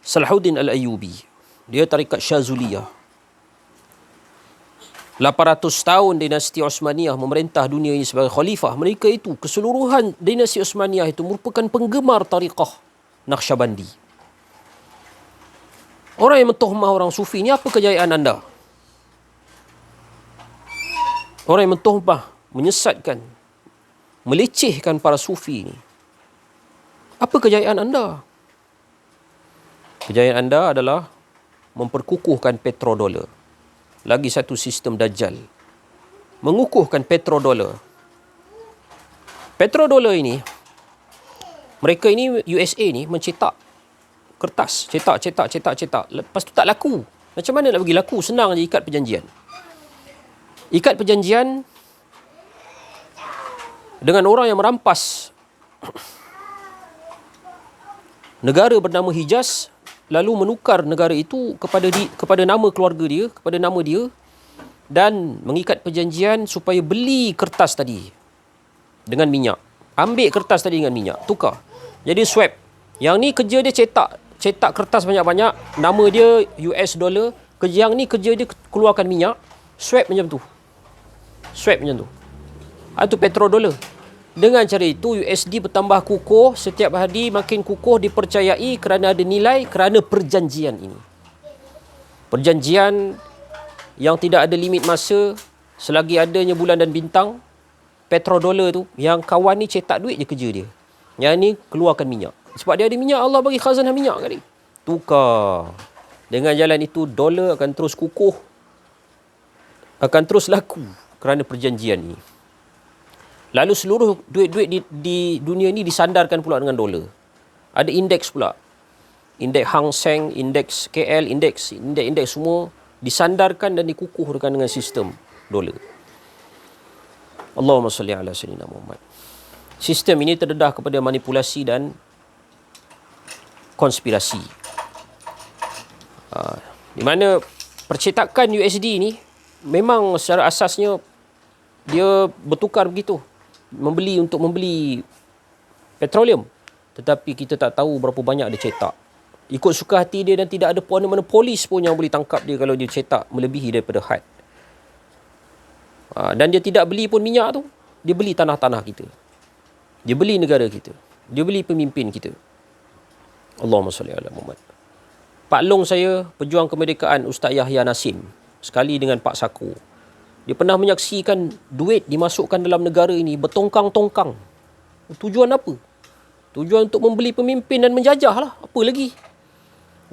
Salahuddin Al-Ayyubi. Dia tarikat Syazuliyah. 800 tahun dinasti Osmaniyah memerintah dunia ini sebagai khalifah. Mereka itu, keseluruhan dinasti Osmaniyah itu merupakan penggemar tariqah Naqsyabandi. Orang yang mentohmah orang sufi ni, apa kejayaan anda? Orang yang mentohmah, menyesatkan, melecehkan para sufi ni, apa kejayaan anda? Kejayaan anda adalah memperkukuhkan petrodolar. Lagi satu sistem Dajjal. Mengukuhkan petrodolar. Petrodolar ini, mereka ini USA ni mencetak kertas. Cetak. Lepas tu tak laku. Macam mana nak bagi laku? Senang je ikat perjanjian. Ikat perjanjian dengan orang yang merampas negara bernama Hijaz, lalu menukar negara itu kepada nama keluarga dia, kepada nama dia, dan mengikat perjanjian supaya beli kertas tadi dengan minyak. Ambil kertas tadi dengan minyak, tukar. Jadi swap. Yang ni kerja dia cetak kertas banyak-banyak, nama dia US dollar. Yang ni kerja dia keluarkan minyak, swap macam tu. Itu petrodolar. Dengan cara itu USD bertambah kukuh, setiap hari makin kukuh, dipercayai kerana ada nilai, kerana perjanjian ini. Perjanjian yang tidak ada limit masa, selagi adanya bulan dan bintang. Petrodolar tu, yang kawan ni cetak duit je kerja dia. Yang ni keluarkan minyak. Sebab dia ada minyak, Allah bagi khazanah minyak kat dia. Tukar. Dengan jalan itu, dolar akan terus kukuh, akan terus laku kerana perjanjian ini. Lalu seluruh duit-duit di dunia ni disandarkan pula dengan dolar. Ada indeks pula. Indeks Hang Seng, indeks KL, indeks semua disandarkan dan dikukuhkan dengan sistem dolar. Allahumma salli ala Sayyidina Muhammad. Sistem ini terdedah kepada manipulasi dan konspirasi. Di mana percetakan USD ni memang secara asasnya dia bertukar begitu. Untuk membeli petroleum. Tetapi kita tak tahu berapa banyak dia cetak. Ikut suka hati dia dan tidak ada mana-mana polis pun yang boleh tangkap dia kalau dia cetak melebihi daripada had. Dan dia tidak beli pun minyak tu. Dia beli tanah-tanah kita. Dia beli negara kita. Dia beli pemimpin kita. Allahumma salli ala Muhammad. Pak Long saya, pejuang kemerdekaan Ustaz Yahya Nassim. Sekali dengan Pak Sako. Dia pernah menyaksikan duit dimasukkan dalam negara ini bertongkang-tongkang. Tujuan apa? Tujuan untuk membeli pemimpin dan menjajah lah. Apa lagi?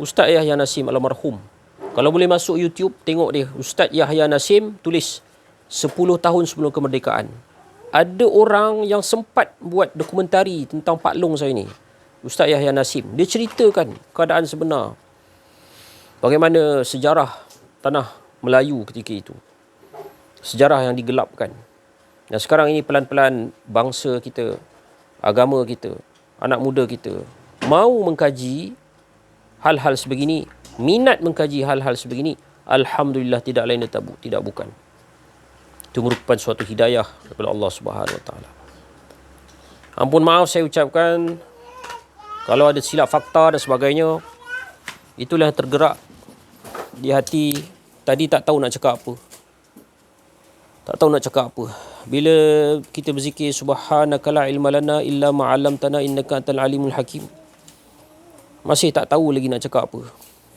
Ustaz Yahya Nassim almarhum. Kalau boleh masuk YouTube, tengok dia. Ustaz Yahya Nassim tulis 10 tahun sebelum kemerdekaan. Ada orang yang sempat buat dokumentari tentang Pak Long saya ni. Ustaz Yahya Nassim. Dia ceritakan keadaan sebenar. Bagaimana sejarah tanah Melayu ketika itu. Sejarah yang digelapkan. Dan sekarang ini pelan-pelan bangsa kita, agama kita, anak muda kita mau mengkaji hal-hal sebegini, minat mengkaji hal-hal sebegini. Alhamdulillah, tidak lain dan tidak bukan. Itu merupakan suatu hidayah daripada Allah Subhanahu Wa Taala. Ampun maaf saya ucapkan kalau ada silap fakta dan sebagainya. Itulah yang tergerak di hati. Tadi tak tahu nak cakap apa. Tak tahu nak cakap apa. Bila kita berzikir subhanaka la ilma lana illa ma 'allamtana innaka antal alimul hakim. Masih tak tahu lagi nak cakap apa.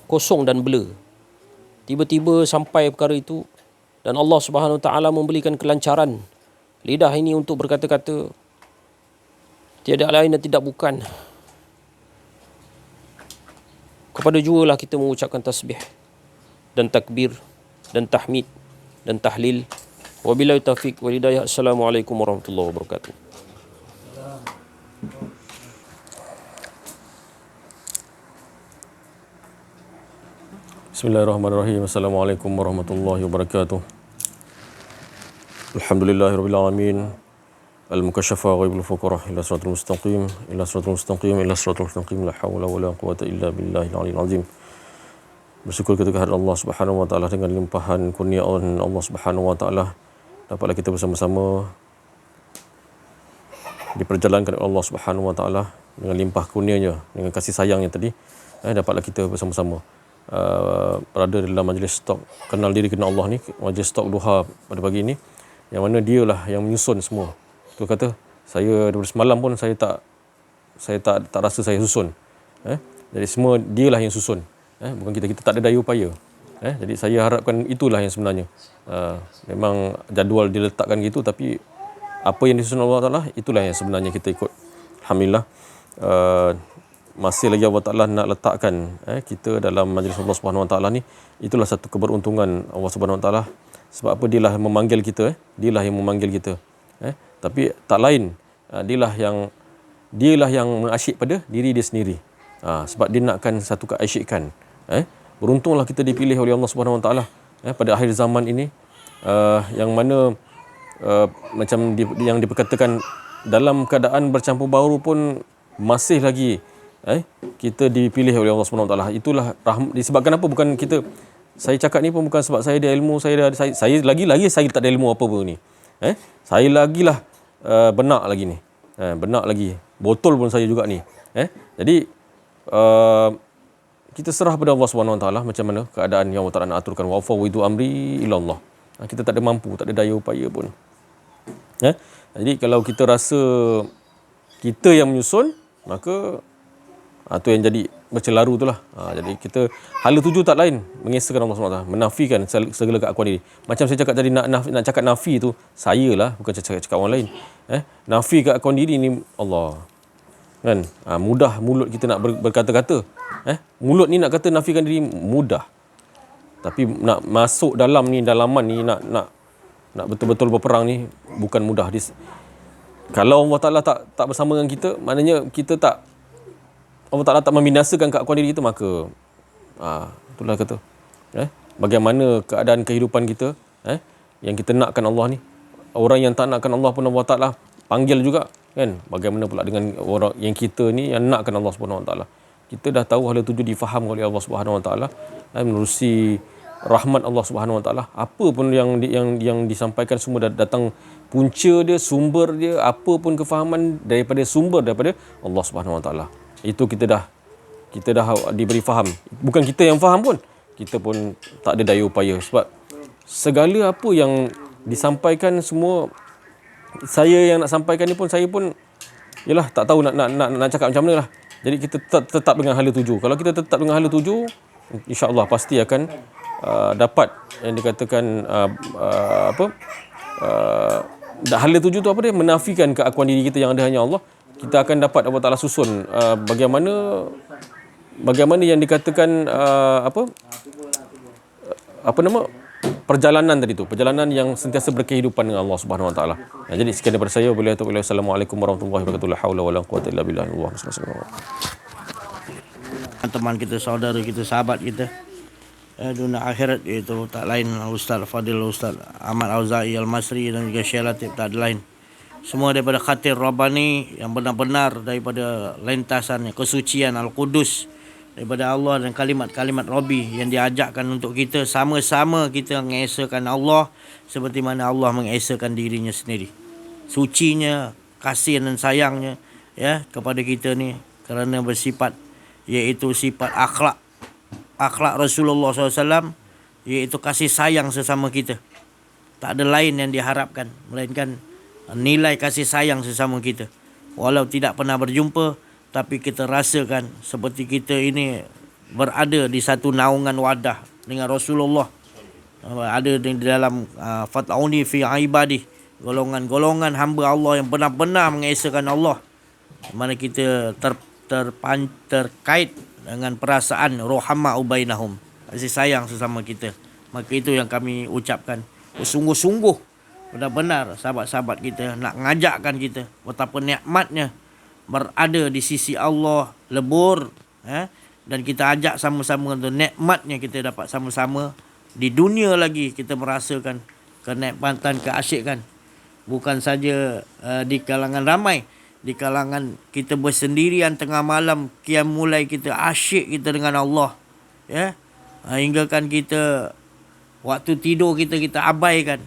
Kosong dan blur. Tiba-tiba sampai perkara itu dan Allah Subhanahu taala memberikan kelancaran lidah ini untuk berkata-kata. Tiada lain dan tidak bukan. Kepada jualah kita mengucapkan tasbih dan takbir dan tahmid dan tahlil. Wabillahi taufiq wal hidayah. Assalamualaikum warahmatullahi wabarakatuh. Bismillahirrahmanirrahim. Assalamualaikum warahmatullahi wabarakatuh. Alhamdulillahirabbil alamin. Al-mukasyafa ghaibul fuqara ila siratal mustaqim ila siratal mustaqim ila siratal mustaqim la haula wala quwwata illa billahil aliyil azim. Bersyukur kita kepada Allah Subhanahu wa taala dengan limpahan kurnia Allah Subhanahu wa taala. Dapatlah kita bersama-sama diperjalankan oleh Allah Subhanahu wa taala dengan limpah kurnianya, dengan kasih sayangnya tadi. Dapatlah kita bersama-sama berada dalam majlis stok kenal diri kenal Allah ni, majlis stok duha pada pagi ini, yang mana dialah yang menyusun semua. Tu kata saya daripada semalam pun saya tak rasa saya susun. Jadi semua dialah yang susun. Bukan kita tak ada daya upaya. Jadi saya harapkan itulah yang sebenarnya. Memang jadual diletakkan gitu, tapi apa yang disusun Allah Ta'ala itulah yang sebenarnya kita ikut. Alhamdulillah masih lagi Allah Ta'ala nak letakkan kita dalam majlis Allah Subhanahu Wa Ta'ala ni. Itulah satu keberuntungan Allah Subhanahu Wa Ta'ala. Sebab apa? Dialah yang memanggil kita. Dialah yang memanggil kita. Tapi tak lain. Dialah yang mengasyik pada diri dia sendiri. Sebab dia nakkan satu keasyikan. Beruntunglah kita dipilih oleh Allah Subhanahu Wa Taala pada akhir zaman ini, yang mana macam yang diperkatakan dalam keadaan bercampur baur pun masih lagi kita dipilih oleh Allah Subhanahu Wa Taala. Itulah disebabkan apa? Bukan kita, saya cakap ni pun bukan sebab saya ada ilmu, saya lagi saya tak ada ilmu apa pun ni. Saya lagilah benak lagi ni. Benak lagi. Botol pun saya juga ni. Jadi kita serah pada Allah Subhanahu Wa Taala macam mana keadaan yang Allah Taala nak aturkan. Wa fawwidu amri ila Allah. Kita tak ada mampu, tak ada daya upaya pun. Jadi kalau kita rasa kita yang menyusun, maka tu yang jadi bercelaru itulah. Jadi kita hala tuju tak lain mengesakan Allah Subhanahu Wa Taala, menafikan segala keakuan diri. Macam saya cakap tadi, nak cakap nafi tu saya lah, bukan cakap orang lain. Nafi keakuan diri ni Allah. Kan? Mudah mulut kita nak berkata-kata. Mulut ni nak kata nafikan diri mudah. Tapi nak masuk dalam ni, dalaman ni, nak betul-betul berperang ni bukan mudah. Kalau Allah Ta'ala tak bersama dengan kita, maknanya kita tak, Allah Ta'ala tak membinasakan keakuan diri kita, maka itulah kata. Bagaimana keadaan kehidupan kita, yang kita nakkan Allah ni. Orang yang tak nakkan Allah pun Allah Ta'ala panggil juga. Kan? Bagaimana pula dengan orang yang kita ni yang nakkan Allah Subhanahu Wa Taala. Kita dah tahu hala tuju difaham oleh Allah Subhanahu Wa Taala, menerusi rahmat Allah Subhanahu Wa Taala. Apa pun yang disampaikan semua datang punca dia, sumber dia, apa pun kefahaman daripada Allah Subhanahu Wa Taala. Itu kita dah diberi faham. Bukan kita yang faham pun, kita pun tak ada daya upaya, sebab segala apa yang disampaikan semua, saya yang nak sampaikan ni pun, saya pun yalah tak tahu nak cakap macam mana lah. Jadi kita tetap dengan hala tuju. Kalau kita tetap dengan hala tuju, insya-Allah pasti akan dapat yang dikatakan hala tuju tu apa dia, menafikan keakuan diri kita yang ada hanya Allah. Kita akan dapat Allah Taala susun bagaimana yang dikatakan perjalanan tadi tu, perjalanan yang sentiasa berkehidupan dengan Allah Subhanahu Wa Taala. Jadi sekian daripada saya. Wassalamualaikum warahmatullahi wabarakatuh. La haula wala quwwata illa billah. Teman kita, saudara kita, sahabat kita dunia akhirat, iaitu tak lain Ustaz Fadil, Ustaz Ahmad Auza'i Al-Masri dan juga Syekh Latif, tak ada lain. Semua daripada khatir Rabbani yang benar-benar daripada lintasan kesucian Al-Qudus daripada Allah, dan kalimat-kalimat Rabbi yang diajakkan untuk kita sama-sama kita mengesakan Allah seperti mana Allah mengesakan dirinya sendiri. Sucinya, kasih dan sayangnya ya kepada kita ni kerana bersifat, iaitu sifat akhlak Rasulullah SAW, iaitu kasih sayang sesama kita. Tak ada lain yang diharapkan melainkan nilai kasih sayang sesama kita. Walau tidak pernah berjumpa, tapi kita rasakan seperti kita ini berada di satu naungan wadah dengan Rasulullah. Ada di dalam fat'auni fi ibadi, golongan-golongan hamba Allah yang benar-benar mengesakan Allah. Mana kita terkait dengan perasaan rohama ubainahum, kasih sayang sesama kita. Maka itu yang kami ucapkan, sungguh-sungguh benar-benar sahabat-sahabat kita nak ngajakkan kita betapa nikmatnya berada di sisi Allah, lebur dan kita ajak sama-sama untuk nikmatnya kita dapat sama-sama di dunia lagi kita merasakan kenikmatan, keasyikan. Bukan saja di kalangan ramai, di kalangan kita bersendirian tengah malam qiyam mulai kita asyik kita dengan Allah hingga kan kita waktu tidur kita abaikan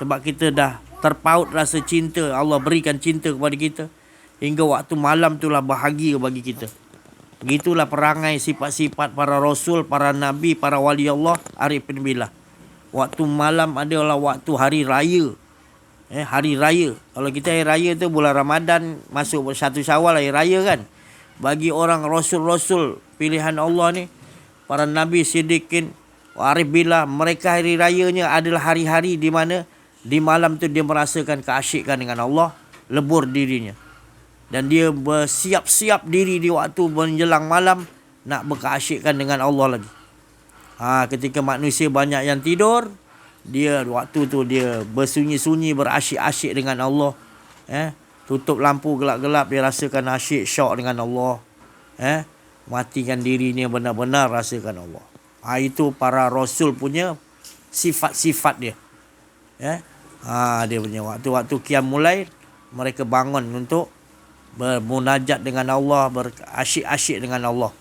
sebab kita dah terpaut rasa cinta. Allah berikan cinta kepada kita hingga waktu malam itulah bahagia bagi kita. Begitulah perangai sifat-sifat para rasul, para nabi, para wali Allah, arifin billah. Waktu malam adalah waktu hari raya. Hari raya. Kalau kita hari raya tu bulan Ramadan, masuk 1 Syawal hari raya kan. Bagi orang rasul-rasul pilihan Allah ni, para nabi, siddiqin, arif billah, mereka hari rayanya adalah hari-hari di mana di malam tu dia merasakan keasyikan dengan Allah, lebur dirinya. Dan dia bersiap-siap diri di waktu menjelang malam nak berkeasyikan dengan Allah lagi. Ketika manusia banyak yang tidur, dia waktu tu dia bersunyi-sunyi berasyik-asyik dengan Allah. Tutup lampu gelap-gelap, dia rasakan asyik syok dengan Allah. Matikan dirinya benar-benar rasakan Allah. Itu para rasul punya sifat-sifat dia. Dia punya waktu-waktu qiyam mulai, mereka bangun untuk bermunajat dengan Allah, berasyik-asyik dengan Allah,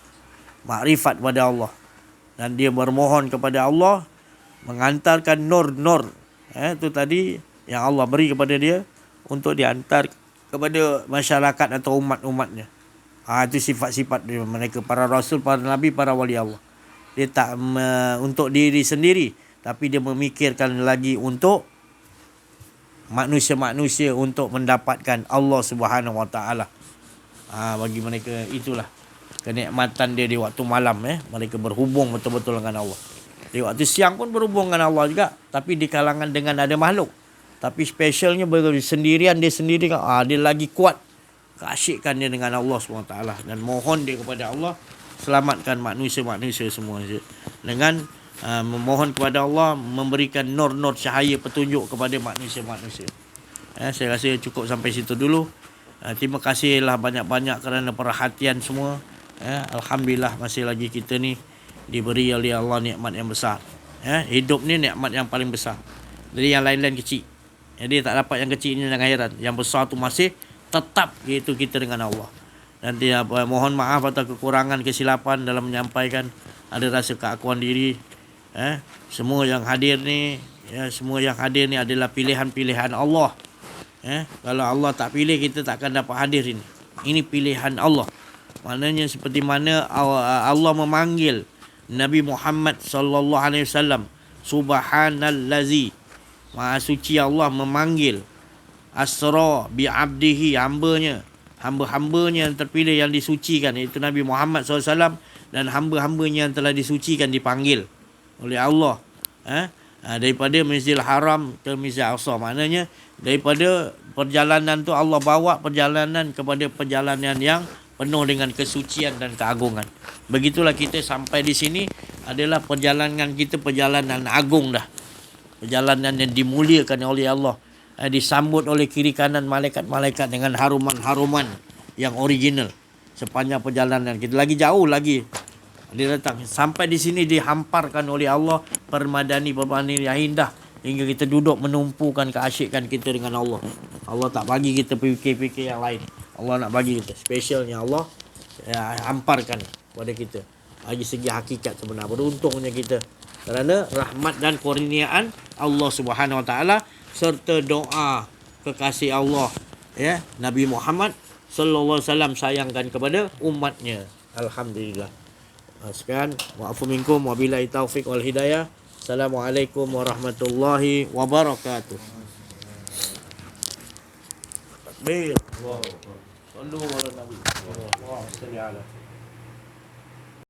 makrifat pada Allah, dan dia bermohon kepada Allah mengantarkan nur-nur itu tadi yang Allah beri kepada dia untuk diantar kepada masyarakat atau umat-umatnya. Itu sifat-sifat dia, mereka para rasul, para nabi, para wali Allah. Dia tak untuk diri sendiri, tapi dia memikirkan lagi untuk manusia-manusia untuk mendapatkan Allah Subhanahu Wa Taala. Bagi mereka itulah kenikmatan dia di waktu malam. Mereka berhubung betul-betul dengan Allah. Di waktu siang pun berhubung dengan Allah juga, tapi di kalangan dengan ada makhluk. Tapi spesialnya sendirian, dia sendiri dia lagi kuat keasyikan dia dengan Allah SWT, dan mohon dia kepada Allah selamatkan manusia-manusia semua dengan memohon kepada Allah memberikan nur-nur cahaya petunjuk kepada manusia-manusia. Saya rasa cukup sampai situ dulu. Terima kasihlah banyak-banyak kerana perhatian semua. Alhamdulillah masih lagi kita ni diberi oleh Allah nikmat yang besar. Hidup ni nikmat yang paling besar. Jadi yang lain-lain kecil. Jadi tak dapat yang kecil ni jangan heran. Yang besar tu masih tetap, iaitu kita dengan Allah. Dan mohon maaf atas kekurangan kesilapan dalam menyampaikan. ada rasa keakuan diri. Semua yang hadir ni, semua yang hadir ni adalah pilihan-pilihan Allah. Kalau Allah tak pilih, kita takkan dapat hadir ini. Ini pilihan Allah. Maknanya seperti mana Allah memanggil Nabi Muhammad sallallahu alaihi wasallam, subhanallazi, Maha suci Allah memanggil, asra bi abdihi, hamba-hambanya yang terpilih, yang disucikan, iaitu Nabi Muhammad SAW, dan hamba-hambanya yang telah disucikan dipanggil oleh Allah. Daripada Masjidil Haram ke Masjidil Aqsa. Maknanya daripada perjalanan tu Allah bawa perjalanan kepada perjalanan yang penuh dengan kesucian dan keagungan. Begitulah kita sampai di sini adalah perjalanan kita, perjalanan agung dah. Perjalanan yang dimuliakan oleh Allah. Disambut oleh kiri kanan malaikat-malaikat dengan haruman-haruman yang original sepanjang perjalanan kita. Lagi jauh lagi dia datang. Sampai di sini dihamparkan oleh Allah permadani yang indah hingga kita duduk menumpukan keasyikan kita dengan Allah. Allah tak bagi kita fikir-fikir yang lain. Allah nak bagi kita specialnya Allah hamparkan kepada kita. Bagi segi hakikat sebenar. Beruntungnya kita kerana rahmat dan kurniaan Allah Subhanahu Wa Taala serta doa kekasih Allah Nabi Muhammad sallallahu alaihi wasallam sayangkan kepada umatnya. Alhamdulillah. Sekian, wa'afu minkum wa billahi taufiq wal hidayah. Assalamualaikum warahmatullahi wabarakatuh. Takbir. Allahu Akbar. Sallu ala Nabi. Allahu salli ala